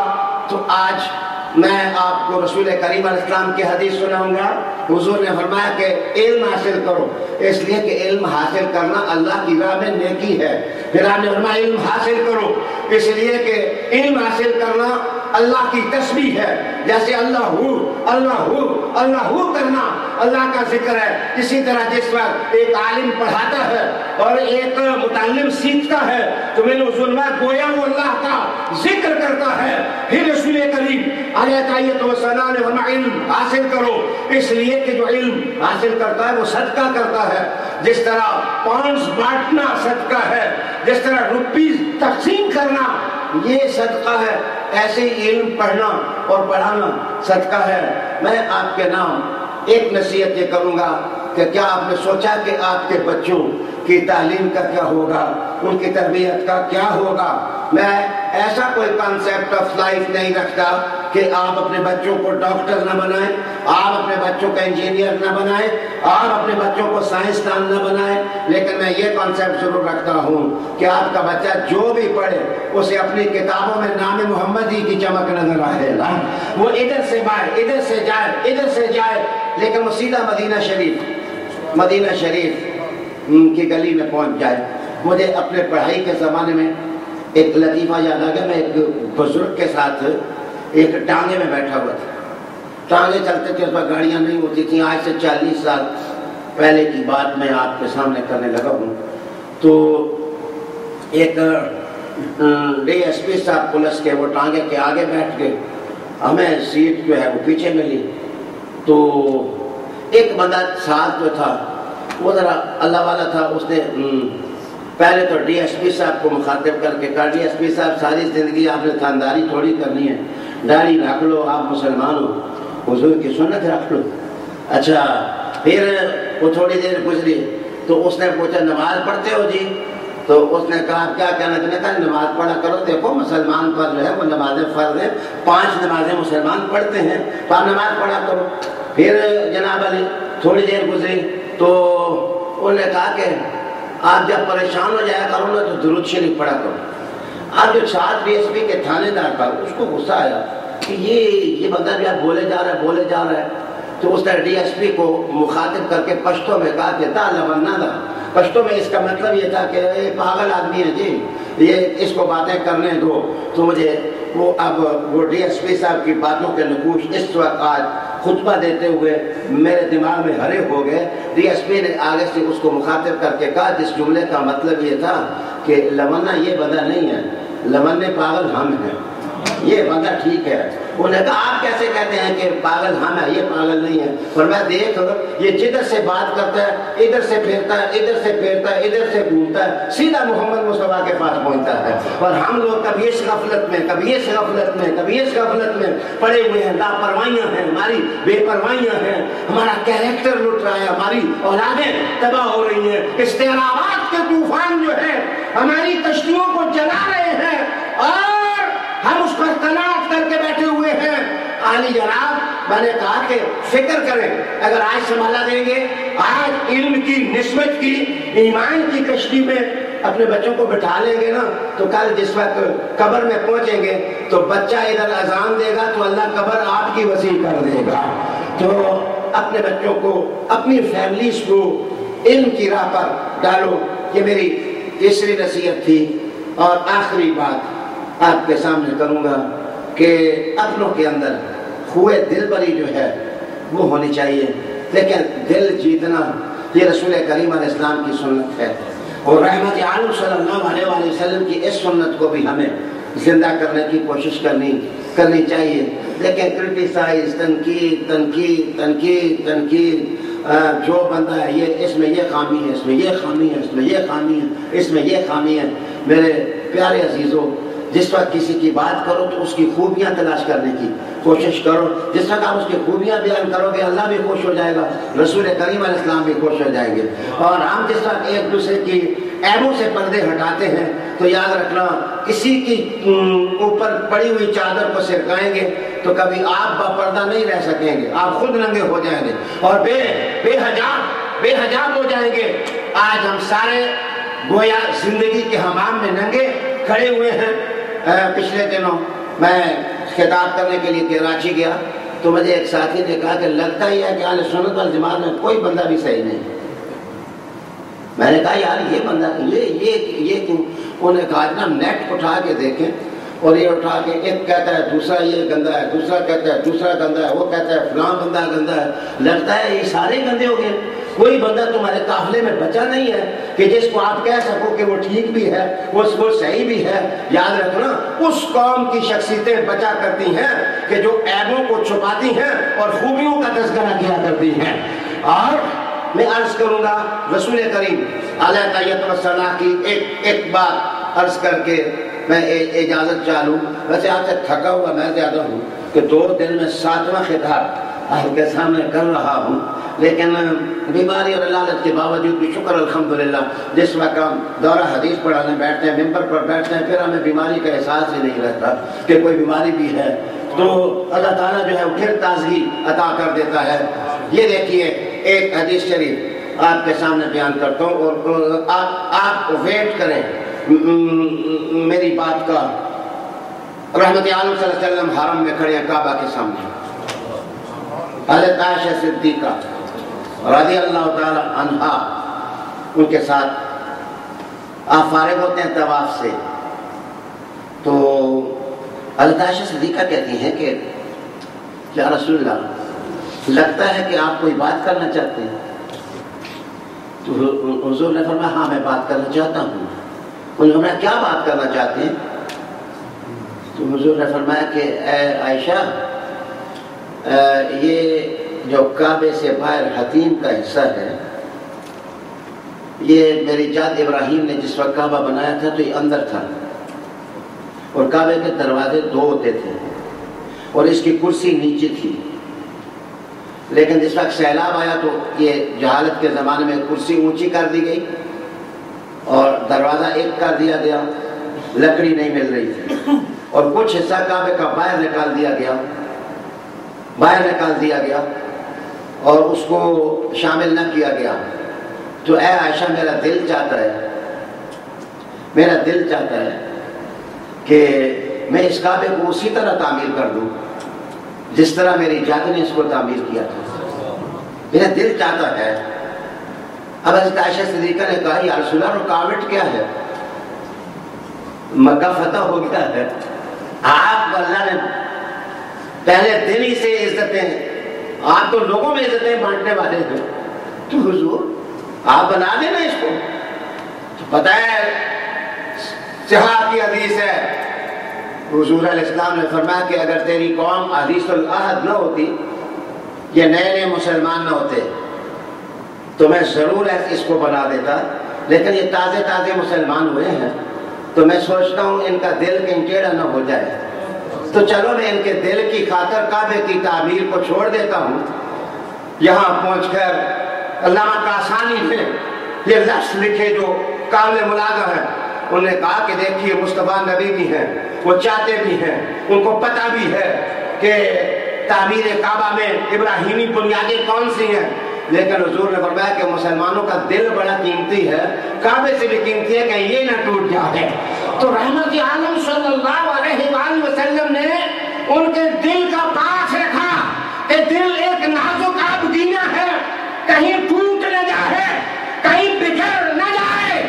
تو آج میں آپ کو رسول کریم علیہ السلام کی حدیث سناؤں گا. حضور نے فرمایا کہ علم حاصل کرو, اس لیے کہ علم حاصل کرنا اللہ کی راہ میں نیکی ہے. پھر آپ نے فرمایا علم حاصل کرو اس لیے کہ علم حاصل کرنا اللہ کی تسبیح ہے، جیسے اللہ ہو کرنا اللہ کا ذکر ہے، اسی طرح جس وقت ایک عالم پڑھاتا ہے اور ایک متعلم سیکھتا ہے تو میں نے ظلمات گویا وہ اللہ کا ذکر کرتا ہے۔ پھر رسول کریم علیہ الصلوۃ والسلام نے فرمایا علم حاصل کرو، اس لیے کہ جو علم حاصل کرتا ہے وہ صدقہ کرتا ہے۔ جس طرح پانچ بانٹنا صدقہ ہے، جس طرح روپیز تقسیم کرنا یہ صدقہ ہے، ایسے ہی علم پڑھنا اور پڑھانا صدقہ ہے۔ میں آپ کے نام ایک نصیحت یہ کروں گا کہ کیا آپ نے سوچا کہ آپ کے بچوں کی تعلیم کا کیا ہوگا، ان کی تربیت کا کیا ہوگا؟ میں ایسا کوئی کانسیپٹ آف لائف نہیں رکھتا کہ آپ اپنے بچوں کو ڈاکٹر نہ بنائیں، آپ اپنے بچوں کو انجینئر نہ بنائیں، آپ اپنے بچوں کو سائنسدان نہ بنائیں، لیکن میں یہ کانسیپٹ ضرور رکھتا ہوں کہ آپ کا بچہ جو بھی پڑھے اسے اپنی کتابوں میں نام محمدی کی چمک نظر آئے گا، وہ ادھر سے بائے ادھر سے جائے ادھر سے جائے، لیکن وہ سیدھا مدینہ شریف کی گلی میں پہنچ جائے۔ مجھے اپنے پڑھائی کے زمانے میں ایک لطیفہ یاد آ گیا، میں ایک بزرگ کے ساتھ ایک ٹانگے میں بیٹھا ہوا تھا، ٹانگے چلتے تھے، اس پر گاڑیاں نہیں ہوتی تھیں، آج سے 40 سال پہلے کی بات میں آپ کے سامنے کرنے لگا ہوں۔ تو ایک ڈی ایس پی صاحب پولیس کے وہ ٹانگے کے آگے بیٹھ گئے، ہمیں سیٹ جو ہے وہ پیچھے ملی۔ تو ایک بندہ ساتھ جو تھا وہ ذرا اللہ والا تھا، اس نے پہلے تو ڈی ایس پی صاحب کو مخاطب کر کے کہا ڈی ایس پی صاحب ساری زندگی آپ نے تھانداری تھوڑی کرنی ہے، داڑھی رکھ لو، آپ مسلمان ہو، حضور کی سنت رکھ لو۔ اچھا پھر وہ تھوڑی دیر گزری تو اس نے پوچھا نماز پڑھتے ہو جی؟ تو اس نے کہا کیا کہنا چاہتے ہیں؟ نماز پڑھا کرو، دیکھو مسلمان پر جو ہے وہ نمازیں فرض ہیں، 5 نمازیں مسلمان پڑھتے ہیں، تو آپ نماز پڑھا کرو۔ پھر جناب علی تھوڑی دیر گزری تو انہوں نے کہا کہ آپ جب پریشان ہو جایا کرو نا تو درود شریف پڑھا کرو۔ آپ جو ساتھ ڈی ایس پی کے تھانے دار تھا اس کو غصہ آیا کہ یہ بندہ جو ہے بولے جا رہا ہے، تو اس نے ڈی ایس پی کو مخاطب کر کے پشتو میں کہا کہ تا لبنا دا، پشتو میں اس کا مطلب یہ تھا کہ یہ پاگل آدمی ہے جی، یہ اس کو باتیں کرنے دو۔ تو مجھے وہ ڈی ایس پی صاحب کی باتوں کے نقوش اس وقت آج خطبہ دیتے ہوئے میرے دماغ میں ہرے ہو گئے۔ ڈی ایس پی نے آگے سے اس کو مخاطب کر کے کہا جس جملے کا مطلب یہ تھا کہ لمنا یہ بندہ نہیں ہے، لمنے پاگل ہم ہیں، یہ بندہ ٹھیک ہے۔ انہوں نے کہا آپ کیسے کہتے ہیں کہ پاگل ہم ہے، یہ پاگل نہیں ہے؟ اور میں دیکھ یہ جدھر سے بات کرتا ہے ادھر سے پھیرتا ہے، ادھر سے پھیرتا ہے، ادھر سے گھومتا ہے، سیدھا محمد مصطفیٰ کے پاس پہنچتا ہے۔ اور ہم لوگ کبھی اس غفلت میں کبھی اس غفلت میں پڑے ہوئے ہیں، لاپرواہیاں ہیں، ہماری بے پروائیاں ہیں، ہمارا کیریکٹر لٹ رہا ہے، ہماری اولادیں تباہ ہو رہی ہیں، استعارات کے طوفان جو ہے ہماری کشتیوں کو جلا رہے ہیں اور ہم اس پر قناعت کر کے بیٹھے ہوئے ہیں۔ عالی جناب میں نے کہا کہ فکر کریں، اگر آج سنبھالا دیں گے، آج علم کی نسبت کی ایمان کی کشتی میں اپنے بچوں کو بٹھا لیں گے نا، تو کل جس وقت قبر میں پہنچیں گے تو بچہ ادھر اذان دے گا تو اللہ قبر آپ کی وسیع کر دے گا۔ تو اپنے بچوں کو، اپنی فیملیز کو علم کی راہ پر ڈالو۔ یہ میری تیسری نصیحت تھی۔ اور آخری بات آپ کے سامنے کروں گا کہ اپنوں کے اندر خوئے دل بری جو ہے وہ ہونی چاہیے، لیکن دل جیتنا یہ رسول کریم علیہ السلام کی سنت ہے، اور رحمت عالم صلی اللہ علیہ وآلہ وسلم کی اس سنت کو بھی ہمیں زندہ کرنے کی کوشش کرنی چاہیے۔ لیکن کرٹیسائز، تنقید جو بندہ ہے یہ اس میں یہ خامی ہے، اس میں یہ خامی ہے، اس میں یہ خامی ہے، اس میں یہ خامی ہے۔ میرے پیارے عزیزوں، جس وقت کسی کی بات کرو تو اس کی خوبیاں تلاش کرنے کی کوشش کرو۔ جس وقت آپ اس کی خوبیاں بیان کرو گے اللہ بھی خوش ہو جائے گا، رسول کریم علیہ السلام بھی خوش ہو جائیں گے۔ اور ہم جس وقت ایک دوسرے کی عیبوں سے پردے ہٹاتے ہیں تو یاد رکھنا کسی کی اوپر پڑی ہوئی چادر کو سرکائیں گے تو کبھی آپ باپردہ نہیں رہ سکیں گے، آپ خود ننگے ہو جائیں گے اور بے حجاب ہو جائیں گے۔ آج ہم سارے گویا زندگی کے حمام میں ننگے کھڑے ہوئے ہیں۔ پچھلے دنوں میں خطاب کرنے کے لیے کراچی گیا تو مجھے ایک ساتھی نے کہا کہ لگتا ہی ہے کہ اہل سنت والجماعت میں کوئی بندہ بھی صحیح نہیں۔ میں نے کہا یار یہ بندہ یہ کیوں؟ انہوں نے کہا جناب نیٹ اٹھا کے دیکھیں اور یہ اٹھا کے ایک کہتا ہے دوسرا یہ گندا ہے، دوسرا کہتا ہے دوسرا گندا ہے، وہ کہتا ہے فلاں بندہ گندا ہے. لگتا ہے یہ سارے گندے ہو گئے. کوئی بندہ تمہارے قافلے میں بچا نہیں ہے کہ جس کو آپ کہہ سکو کہ وہ ٹھیک بھی ہے، وہ صحیح بھی ہے. یاد رکھنا اس قوم کی شخصیتیں بچا کرتی ہیں کہ جو عیبوں کو چھپاتی ہیں اور خوبیوں کا تذکرہ کیا کرتی ہیں. اور میں عرض کروں گا رسول کریم علیہ طیب الصلاۃ کی ایک بات عرض کر کے میں اجازت چاہوں. ویسے آپ سے تھکا ہوا میں زیادہ ہوں کہ 2 دن میں 7واں خطاب آپ کے سامنے کر رہا ہوں، لیکن بیماری اور علالت کے باوجود بھی شکر الحمدللہ جس وقت ہم دورہ حدیث پڑھانے بیٹھتے ہیں، ممبر پر بیٹھتے ہیں، پھر ہمیں بیماری کا احساس ہی نہیں رہتا کہ کوئی بیماری بھی ہے، تو اللہ تعالیٰ جو ہے وہ پھر تازگی عطا کر دیتا ہے. یہ دیکھیے ایک حدیث شریف آپ کے سامنے بیان کرتا ہوں اور آپ ویٹ کریں میری بات کا. رحمت عالم صلی اللہ علیہ وسلم حرم میں کھڑے ہیں کعبہ کے سامنے. حضرت عائشہ صدیقہ رضی اللہ تعالی عنہا ان کے ساتھ آپ فارغ ہوتے ہیں طواف سے، تو حضرت عائشہ صدیقہ کہتی ہیں کہ یا رسول اللہ لگتا ہے کہ آپ کوئی بات کرنا چاہتے ہیں. تو حضور نے فرمایا ہاں میں بات کرنا چاہتا ہوں. انہوں نے کیا بات کرنا چاہتے ہیں؟ تو حضور نے فرمایا کہ اے عائشہ یہ جو کعبے سے باہر حتیم کا حصہ ہے، یہ میری جد ابراہیم نے جس وقت کعبہ بنایا تھا تو یہ اندر تھا اور کعبے کے دروازے 2 ہوتے تھے اور اس کی کرسی نیچے تھی. لیکن جس وقت سیلاب آیا تو یہ جہالت کے زمانے میں کرسی اونچی کر دی گئی اور دروازہ ایک کر دیا گیا، لکڑی نہیں مل رہی تھی اور کچھ حصہ کعبے کا باہر نکال دیا گیا اور اس کو شامل نہ کیا گیا. تو اے عائشہ میرا دل چاہتا ہے کہ میں اس کعبے کو اسی طرح تعمیر کر دوں جس طرح میری جد نے اس کو تعمیر کیا تھا. میرا دل چاہتا ہے. اب حضرت عائشہ صدیقہ نے کہا یا رسول اللہ رکاوٹ کیا ہے؟ مکہ فتح ہو گیا ہے، آپ اللہ نے پہلے دن ہی سے عزتیں، آپ تو لوگوں میں عزتیں بانٹنے والے ہیں، تو حضور آپ بنا دینا اس کو. تو پتہ ہے صحابہ کی حدیث ہے، حضور علیہ السلام نے فرمایا کہ اگر تیری قوم حدیث العہد نہ ہوتی، یہ نئے مسلمان نہ ہوتے تو میں ضرور اس کو بنا دیتا، لیکن یہ تازے مسلمان ہوئے ہیں تو میں سوچتا ہوں ان کا دل کہیں ٹیڑھا نہ ہو جائے، تو چلو میں ان کے دل کی خاطر کعبے کی تعمیر کو چھوڑ دیتا ہوں. یہاں پہنچ کر علامہ کاشانی نے یہ لفظ لکھے جو قابل ملاحظہ ہے. انہوں نے کہا کہ دیکھیے مصطفیٰ نبی بھی ہیں، وہ چاہتے بھی ہیں، ان کو پتہ بھی ہے کہ تعمیر کعبہ میں ابراہیمی بنیادیں کون سی ہیں، لیکن حضور نے فرمایا کہ مسلمانوں کا دل بڑا قیمتی ہے، کعبے سے بھی قیمتی ہے کہ یہ نہ ٹوٹ جائے. تو رحمت عالم صلی اللہ علیہ وآلہ وسلم نے ان کے دل کا پاس رکھا کہ دل ایک نازک آبگینہ ہے، کہیں ٹوٹ نہ جائے، کہیں بکھر نہ جائے.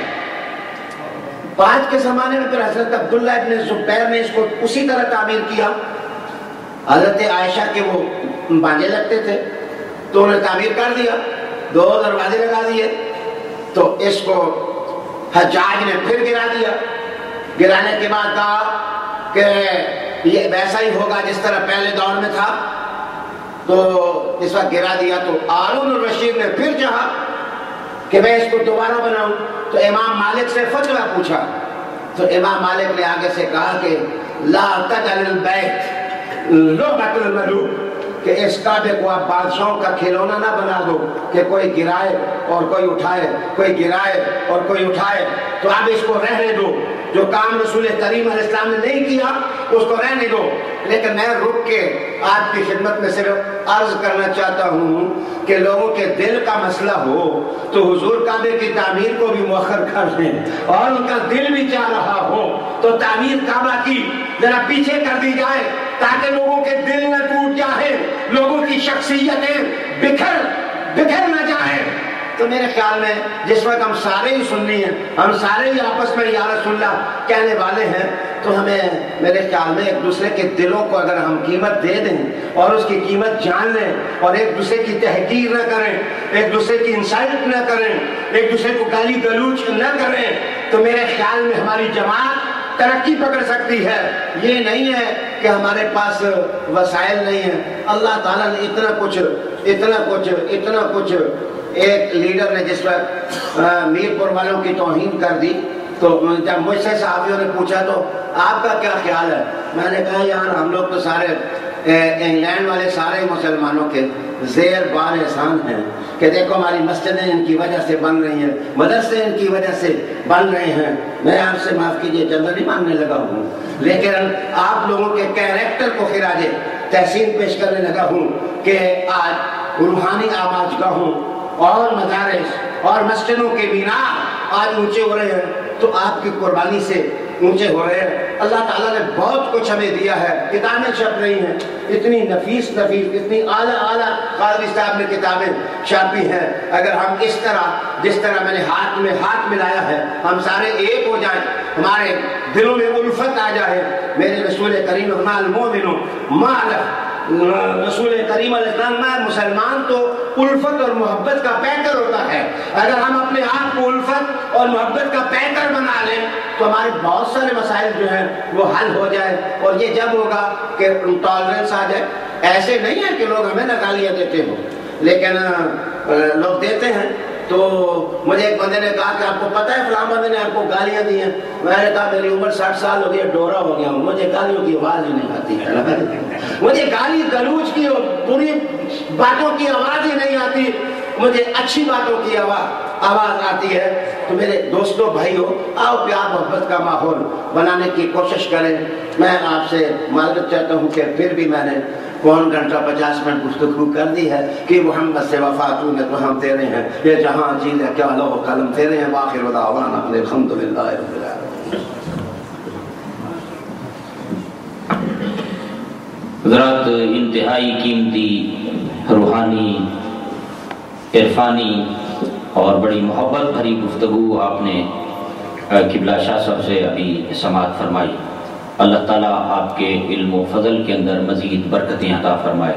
بعد کے زمانے میں پھر حضرت عبداللہ ابن زبیر نے اس کو اسی طرح تعمیر کیا. حضرت عائشہ کے وہ بانجے لگتے تھے تو انہوں نے تعمیر کر دیا، 2 دروازے لگا دیے. تو اس کو حجاج نے پھر گرا دیا. گرانے کے بعد کہا کہ یہ ویسا ہی ہوگا جس طرح پہلے دور میں تھا. تو اس وقت گرا دیا تو ہارون الرشید نے پھر چاہا کہ میں اس کو دوبارہ بناؤں. تو امام مالک سے فتویٰ پوچھا تو امام مالک نے آگے سے کہا کہ لا تجعل البیت لعبۃ الملوک، کہ اس کعبے کو آپ بادشاہوں کا کھلونا نہ بنا دو کہ کوئی گرائے اور کوئی اٹھائے، کوئی گرائے اور کوئی اٹھائے. تو آپ اس کو رہنے دو، جو کام رسول کریم علیہ السلام نے نہیں کیا اس کو رہنے دو. لیکن میں رک کے آپ کی خدمت میں صرف عرض کرنا چاہتا ہوں کہ لوگوں کے دل کا مسئلہ ہو تو حضور کعبے کی تعمیر کو بھی مؤخر کر دیں، اور ان کا دل بھی چاہ رہا ہو تو تعمیر کعبہ کی ذرا پیچھے کر دی جائے تاکہ لوگوں کے دل نہ ٹوٹ جائے، لوگوں کی شخصیتیں بکھر نہ جائیں. تو میرے خیال میں جس وقت ہم سارے ہی سننی ہیں، ہم سارے ہی آپس میں یا رسول اللہ کہنے والے ہیں تو ہمیں میرے خیال میں ایک دوسرے کے دلوں کو اگر ہم قیمت دے دیں اور اس کی قیمت جان لیں اور ایک دوسرے کی تحقیر نہ کریں، ایک دوسرے کی انسلٹ نہ کریں، ایک دوسرے کو گالی گلوچ نہ کریں، تو میرے خیال میں ہماری جماعت ترقی پکڑ سکتی ہے۔ یہ نہیں ہے کہ ہمارے پاس وسائل نہیں ہیں۔ اللہ تعالیٰ نے اتنا کچھ ایک لیڈر نے جس وقت میرپور والوں کی توہین کر دی تو جب مجھ سے صحافیوں نے پوچھا تو آپ کا کیا خیال ہے، میں نے کہا یار ہم لوگ تو سارے انگلینڈ والے سارے مسلمانوں کے زیر بار احسان ہیں کہ دیکھو ہماری مسجدیں ان کی وجہ سے بن رہی ہیں، مدرسے ان کی وجہ سے بن رہے ہیں۔ میں آپ سے معاف کیجیے چندہ نہیں مانگنے لگا ہوں، لیکن آپ لوگوں کے کیریکٹر کو خراج تحسین پیش کرنے لگا ہوں کہ آج روحانی آواز گاہوں اور مدارس اور مسجدوں کے مینار آج اونچے ہو رہے ہیں تو آپ کی قربانی سے اونچے ہو رہے ہیں۔ اللہ تعالیٰ نے بہت کچھ ہمیں دیا ہے، کتابیں چھپ رہی ہیں، اتنی نفیس اتنی اعلیٰ قادری صاحب نے کتابیں چھاپی ہیں۔ اگر ہم اس طرح جس طرح میں نے ہاتھ میں ہاتھ ملایا ہے ہم سارے ایک ہو جائیں، ہمارے دلوں میں الفت آ جائے، میرے رسول کریم رسول کریم علیہ السلام میں مسلمان تو الفت اور محبت کا پیکر ہوتا ہے۔ اگر ہم اپنے آپ کو الفت اور محبت کا پیکر بنا لیں تو ہمارے بہت سارے مسائل جو ہیں وہ حل ہو جائے، اور یہ جب ہوگا کہ ٹالرنس آ جائے۔ ایسے نہیں ہے کہ لوگ ہمیں نہ گالیاں دیتے ہوں، لیکن لوگ دیتے ہیں۔ تو مجھے ایک بندے نے کہا کہ آپ کو پتہ ہے فلاں بندے نے آپ کو گالیاں دی ہیں؟ میں نے کہا میری عمر 60 سال ہو گئی ہے، ڈورا ہو گیا ہوں، مجھے گالیوں کی آواز ہی نہیں آتی ہے، مجھے گالی گلوچ کی بری باتوں کی آواز ہی نہیں آتی، مجھے اچھی باتوں کی آواز آتی ہے۔ تو میرے دوستوں بھائیوں، آؤ پیار محبت کا ماحول بنانے کی کوشش کریں۔ میں آپ سے معذرت چاہتا ہوں کہ پھر بھی میں نے پون گھنٹہ 50 منٹ گفتگو کر دی ہے کہ محمد سے وفا تو نے تو ہم تیرے ہیں، یہ جہاں چیز ہے کیا لوح قلم تیرے ہیں، وآخر دعوانا الحمدللہ رب العالمین۔ حضرات، انتہائی قیمتی روحانی عرفانی اور بڑی محبت بھری گفتگو آپ نے قبلہ شاہ صاحب سے ابھی سماعت فرمائی۔ اللہ تعالیٰ آپ کے علم و فضل کے اندر مزید برکتیں عطا فرمائے،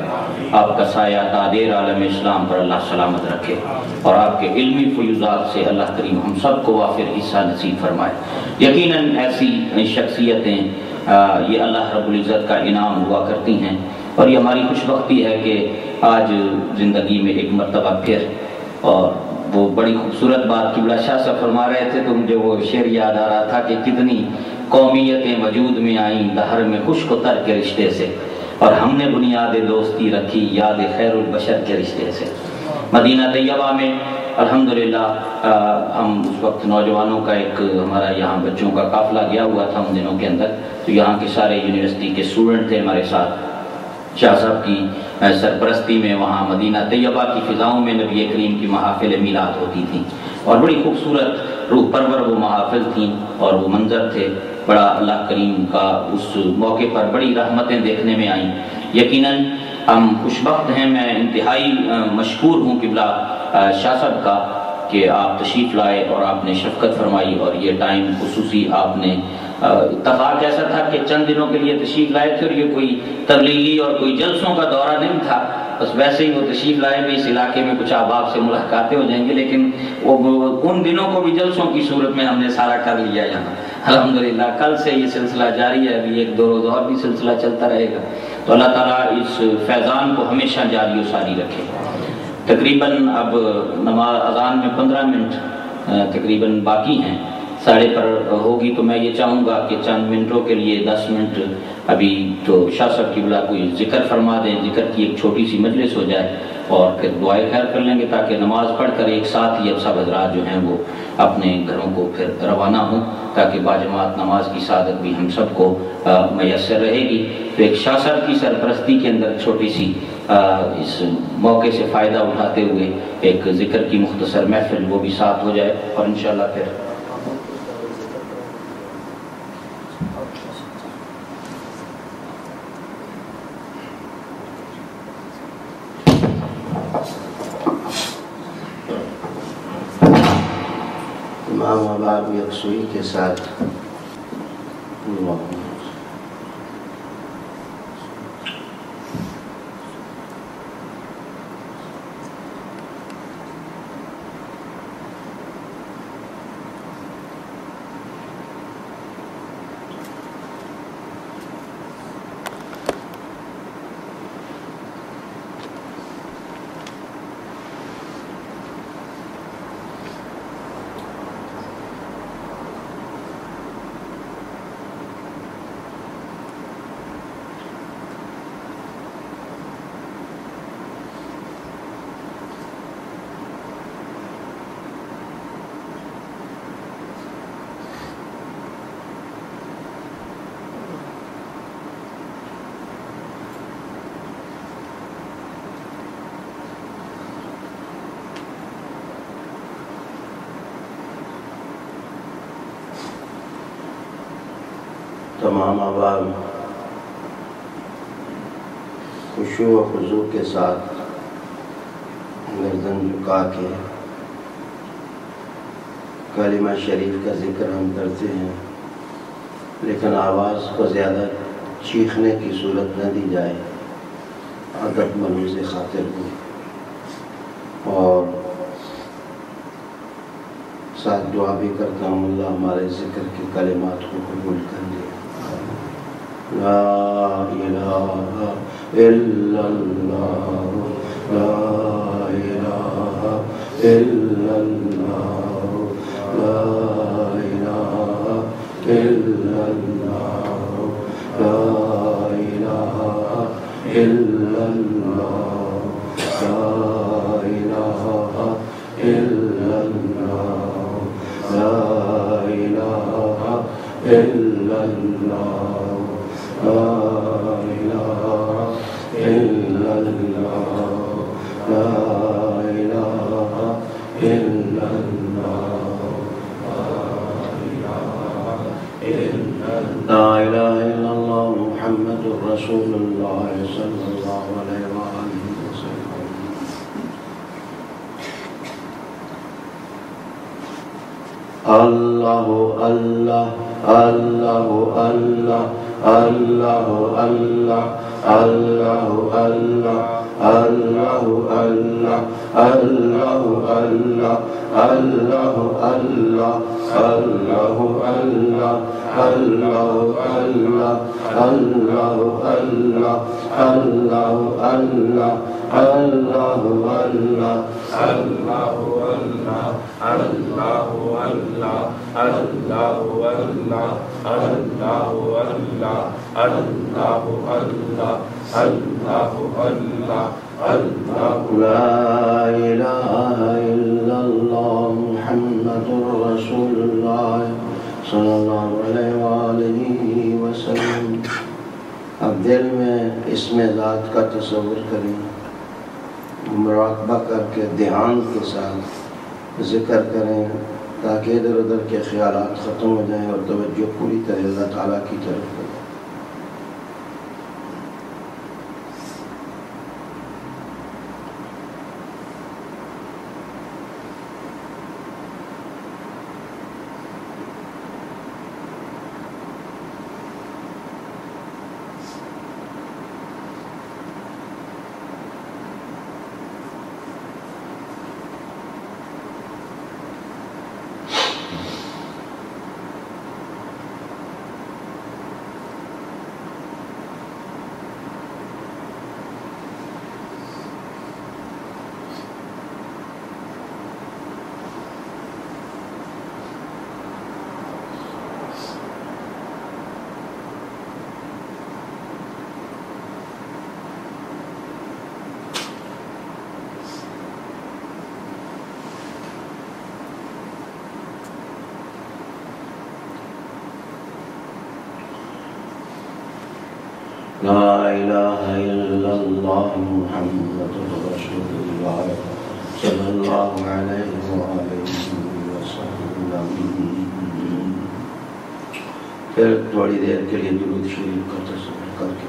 آپ کا سایہ تادیر عالم اسلام پر اللہ سلامت رکھے، اور آپ کے علمی فیوزات سے اللہ کریم ہم سب کو وافر حصہ نصیب فرمائے۔ یقیناً ایسی شخصیتیں یہ اللہ رب العزت کا انعام ہوا کرتی ہیں، اور یہ ہماری خوش بختی ہے کہ آج زندگی میں ایک مرتبہ پھر، اور وہ بڑی خوبصورت بات قبلہ شاہ صاحب فرما رہے تھے تو مجھے وہ شعر یاد آ رہا تھا کہ کتنی قومیتیں وجود میں آئیں دہر میں خشک و تر کے رشتے سے، اور ہم نے بنیاد دوستی رکھی یاد خیر البشر کے رشتے سے۔ مدینہ طیبہ میں الحمدللہ ہم اس وقت نوجوانوں کا ایک ہمارا یہاں بچوں کا قافلہ گیا ہوا تھا ان دنوں کے اندر، تو یہاں کے سارے یونیورسٹی کے اسٹوڈنٹ تھے ہمارے ساتھ، شاہ صاحب کی سرپرستی میں وہاں مدینہ طیبہ کی فضاؤں میں نبی کریم کی محافل میلاد ہوتی تھیں، اور بڑی خوبصورت روح پرور وہ محافل تھیں اور وہ منظر تھے، بڑا اللہ کریم کا اس موقع پر بڑی رحمتیں دیکھنے میں آئیں۔ یقیناً ہم خوش بخت ہیں، میں انتہائی مشکور ہوں قبلہ شاہ صاحب کا کہ آپ تشریف لائے اور آپ نے شفقت فرمائی، اور یہ ٹائم خصوصی آپ نے اتفاق ایسا تھا کہ چند دنوں کے لیے تشریف لائے تھے، اور یہ کوئی تبلیغی اور کوئی جلسوں کا دورہ نہیں تھا، بس ویسے ہی وہ تشریف لائے بھی اس علاقے میں کچھ احباب سے ملاقاتیں ہو جائیں گے، لیکن وہ ان دنوں کو بھی جلسوں کی صورت میں ہم نے سارا کر لیا یہاں الحمدللہ۔ کل سے یہ سلسلہ جاری ہے، ابھی 1-2 روز اور بھی سلسلہ چلتا رہے گا، تو اللہ تعالیٰ اس فیضان کو ہمیشہ جاری و ساری رکھے۔ تقریباً اب نماز اذان میں 15 منٹ تقریباً باقی ہیں، 7:30 پر ہوگی، تو میں یہ چاہوں گا کہ چند منٹوں کے لیے 10 منٹ ابھی تو شاہ صاحب کی بلا کوئی ذکر فرما دیں، ذکر کی ایک چھوٹی سی مجلس ہو جائے، اور پھر دعائے خیر کر لیں گے تاکہ نماز پڑھ کر ایک ساتھ ہی اب سب حضرات جو ہیں وہ اپنے گھروں کو پھر روانہ ہوں، تاکہ باجماعت نماز کی سعادت بھی ہم سب کو میسر رہے گی۔ تو ایک شاہ صاحب کی سرپرستی کے اندر چھوٹی سی اس موقع سے فائدہ اٹھاتے ہوئے ایک ذکر کی مختصر محفل وہ بھی ساتھ ہو جائے، اور انشاءاللہ پھر ماں باپ یکسوئی کے ساتھ تمام عوام خشوع و خضوع کے ساتھ گردن جھکا کے کلمہ شریف کا ذکر ہم کرتے ہیں، لیکن آواز کو زیادہ چیخنے کی صورت نہ دی جائے، ادب ملوز خاطر ہو، اور ساتھ دعا بھی کرتا ہوں اللہ ہمارے ذکر کے کلمات کو قبول کر لے۔ لا الہ الا اللہ، لا الہ الا اللہ، لا الہ الا اللہ، لا الہ الا اللہ، لا الہ الا اللہ، لا الہ الا اللہ، لا الہ الا اللہ، لا الہ الا اللہ، لا الہ الا اللہ محمد رسول اللہ صلی اللہ علیہ وآلہ وسلم۔ اللہ اللہ اللہ اللہ اللہ اللہ اللہ اللہ اللہ اللہ اللہ اللہ اللہ اللہ اللہ اللہ اللہ اللہ اللہ لا الہ الا اللہ محمد رسول اللہ صلی اللہ علیہ وآلہ وسلم۔ اب دل میں اسم ذات کا تصور کریں، مراقبہ کر کے دھیان کے ساتھ ذکر کریں تاکہ ادھر ادھر کے خیالات ختم ہو جائیں اور توجہ پوری طرح اللہ تعالیٰ کی طرف کریں۔ لا الہ الا اللہ محمد رسول اللہ صلی اللہ علیہ وآلہ وسلم۔ پھر تھوڑی دیر کے لیے درود شریف کا تصور کر کے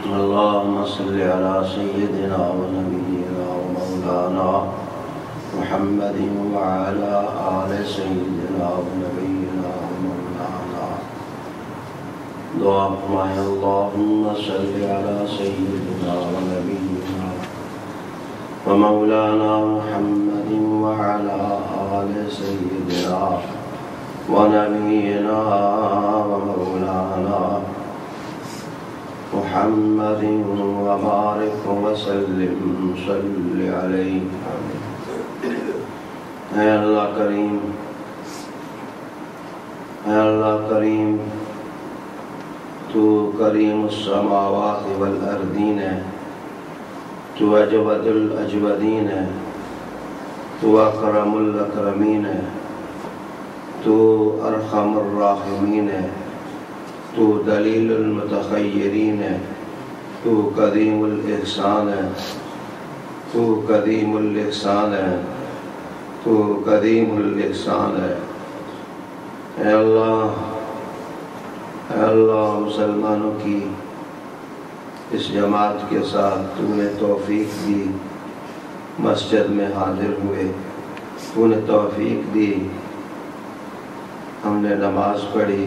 اللهم صل على سيدنا ونبينا ومولانا محمد وعلى آل سيدنا ونبينا ومولانا دعا فرمائیں اللهم صل على سيدنا ونبينا ومولانا محمد وعلى آل سيدنا ونبينا ومولانا محمد وبارك وسلم صل علیہ. اے اللہ کریم، اے اللہ کریم، تو کریم السماوات والارضین ہے، تو اجود الاجودین ہے، تو اکرم الاکرمین ہے، تو ارحم الراحمین ہے، تو دلیل المتخیرین ہے، تو قدیم الاحسان ہے، تو قدیم الاحسان ہے، تو قدیم الاحسان ہے. اے اللہ مسلمانوں کی اس جماعت کے ساتھ تو نے توفیق دی، مسجد میں حاضر ہوئے، تو نے توفیق دی، ہم نے نماز پڑھی،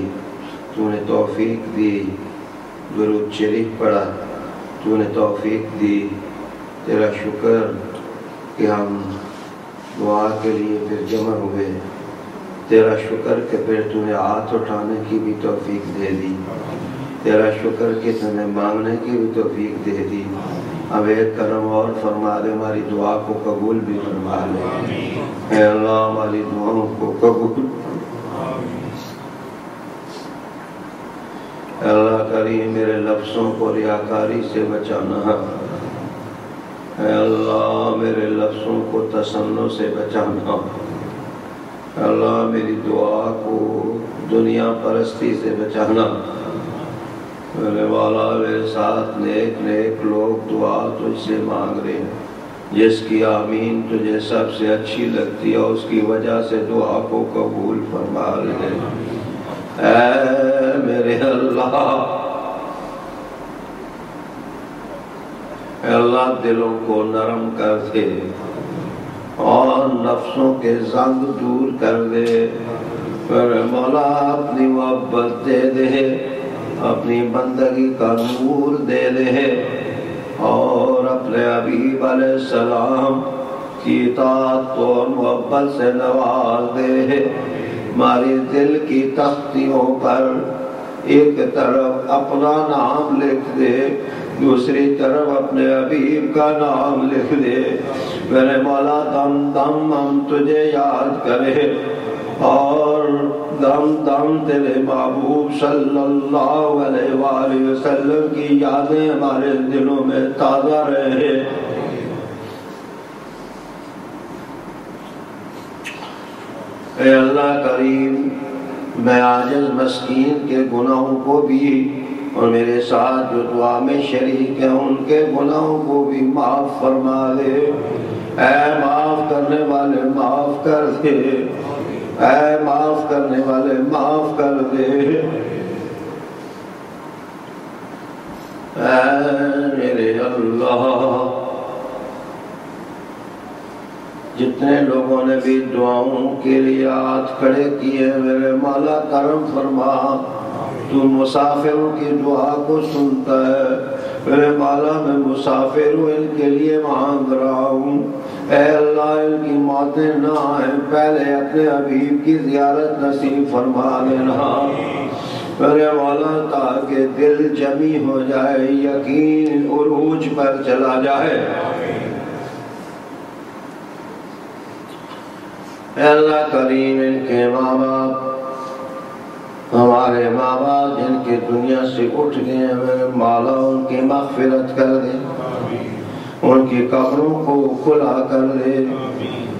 تو نے توفیق دی، درود شریف پڑھا، تو نے توفیق دی. تیرا شکر کہ ہم دعا کے لیے پھر جمع ہوئے، تیرا شکر کہ پھر تو نے ہاتھ اٹھانے کی بھی توفیق دے دی، تیرا شکر کہ تو نے مانگنے کی بھی توفیق دے دی. اب ایک کرم اور فرما دے، ہماری دعا کو قبول بھی فرما لے. اے اللہ ہماری دعاؤں کو قبول. اللہ کریم میرے لفظوں کو ریاکاری سے بچانا، اے اللہ میرے لفظوں کو تصنع سے بچانا، اللہ میری دعا کو دنیا پرستی سے بچانا. میرے والا میرے ساتھ نیک نیک لوگ دعا تجھ سے مانگ رہے ہیں، جس کی آمین تجھے سب سے اچھی لگتی ہے اس کی وجہ سے دعا کو قبول فرما لے. اے میرے اللہ، اے اللہ دلوں کو نرم کر دے اور نفسوں کے زنگ دور کر دے. میرے مولا اپنی محبت دے دے، اپنی بندگی کا نور دے دے اور اپنے حبیب علیہ السلام کی اطاعت اور محبت سے نواز دے. ہماری دل کی تختیوں پر ایک طرف اپنا نام لکھ دے، دوسری طرف اپنے حبیب کا نام لکھ دے. میرے مولا دم دم ہم تجھے یاد کرے اور دم دم تیرے محبوب صلی اللہ علیہ وآلہ وسلم کی یادیں ہمارے دلوں میں تازہ رہے. اے اللہ کریم، میں عاجز مسکین کے گناہوں کو بھی اور میرے ساتھ جو دعا میں شریک ہیں ان کے گناہوں کو بھی معاف فرما دے. اے معاف کرنے والے معاف کر دے، اے معاف کرنے والے معاف کر دے. اے میرے اللہ، جتنے لوگوں نے بھی دعاؤں کے لیے ہاتھ کھڑے کیے میرے مولا کرم فرما. تو مسافروں کی دعا کو سنتا ہے. میرے مولا میں مسافر ہوں، ان کے لیے مانگ رہا ہوں. اے اللہ ان کی موتیں نہ آئیں، پہلے اپنے حبیب کی زیارت نصیب فرما دینا میرے مولا، تاکہ دل جمی ہو جائے، یقین عروج پر چلا جائے. اے اللہ کریم ان کے ماں باپ، ہمارے ماں باپ جن کی دنیا سے اٹھ گئے ہیں میرے مولا ان کی مغفرت کر دے، ان کی قبروں کو کھلا کر دے،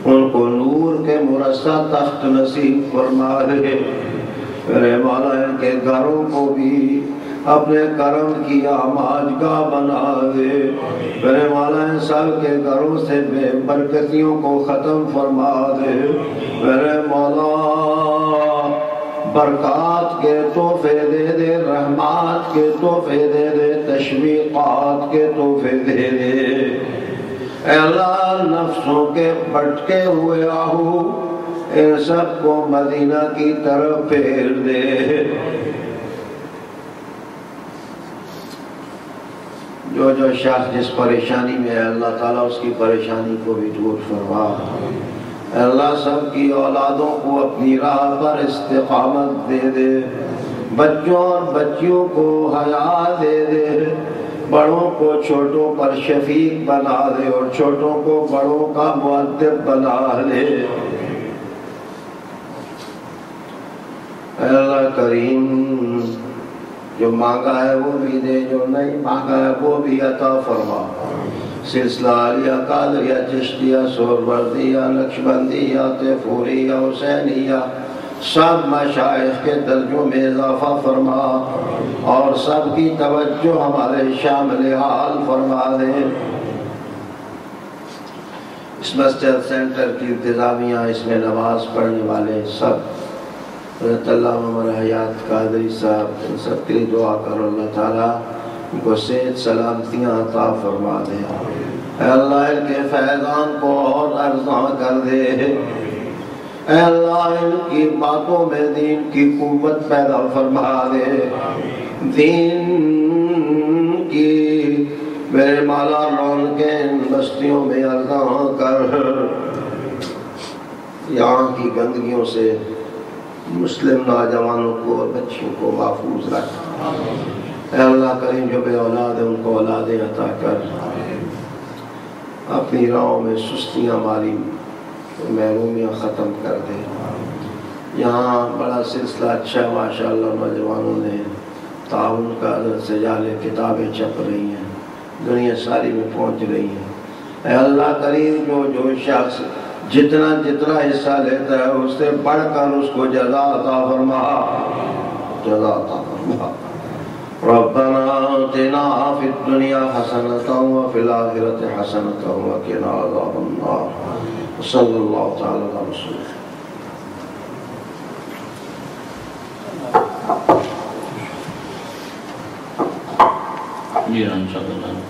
ان کو نور کے مرصع تخت نصیب فرما دے. میرے مولا ان کے گھروں کو بھی اپنے کرم کی آماج گاہ بنا دے. میرے مولا ان سب کے گھروں سے بے برکتیوں کو ختم فرما دے. میرے مولا برکات کے تحفے دے دے، رحمات کے تحفے دے دے، تشویقات کے تحفے دے دے۔ اے اللہ نفسوں کے بھٹکے ہوئے آہو ان سب کو مدینہ کی طرف پھیر دے۔ جو جو شخص جس پریشانی میں ہے اللہ تعالیٰ اس کی پریشانی کو بھی دور فرما۔ اے اللہ سب کی اولادوں کو اپنی راہ پر استقامت دے دے، بچوں اور بچیوں کو حیا دے دے، بڑوں کو چھوٹوں پر شفیق بنا دے اور چھوٹوں کو بڑوں کا مؤدب بنا دے۔ اے اللہ کریم جو مانگا ہے وہ بھی دے، جو نہیں مانگا ہے وہ بھی عطا فرما۔ سلسلہ عالیہ قادریہ چشتیہ سہروردیہ نقشبندیہ طیفوریہ حسینیہ سب مشائخ کے درجوں میں اضافہ فرما اور سب کی توجہ ہمارے شامل حال فرما دے۔ اس مسجد سینٹر کی انتظامیہ، اس میں نماز پڑھنے والے سب، حضرت علامہ عمر حیات قادری صاحب، ان سب کے لیے دعا کرو اللہ تعالیٰ ان کو صحت سلامتیاں عطا فرما دے۔ اے اللہ ان کے فیضان کو اور ارزاں کر دے۔ اے اللہ ان کی باتوں میں دین کی قوت پیدا فرما دے، دین کی میرے مالا رونقیں ان بستیوں میں ارزاں کر، یہاں کی گندگیوں سے مسلم نوجوانوں کو اور بچیوں کو محفوظ رکھ۔ اے اللہ کریم جو بے اولاد ہے ان کو اولادیں عطا کر، اپنی راہوں میں سستیاں ماری محرومیاں ختم کر دے۔ یہاں بڑا سلسلہ اچھا ماشاءاللہ، نوجوانوں نے تعاون کا حضرت سے جالے کتابیں چھپ رہی ہیں، دنیا ساری میں پہنچ رہی ہیں۔ اے اللہ کریم جو شخص جتنا حصہ لیتا ہے اس سے بڑھ کر اس کو جزا عطا فرما، جزا عطا فرما۔ ربنا آتنا فی الدنیا حسنۃ وفی الآخرۃ حسنۃ وقنا عذاب النار۔ صلی اللہ تعالی علیہ وسلم۔ جی انشاءاللہ۔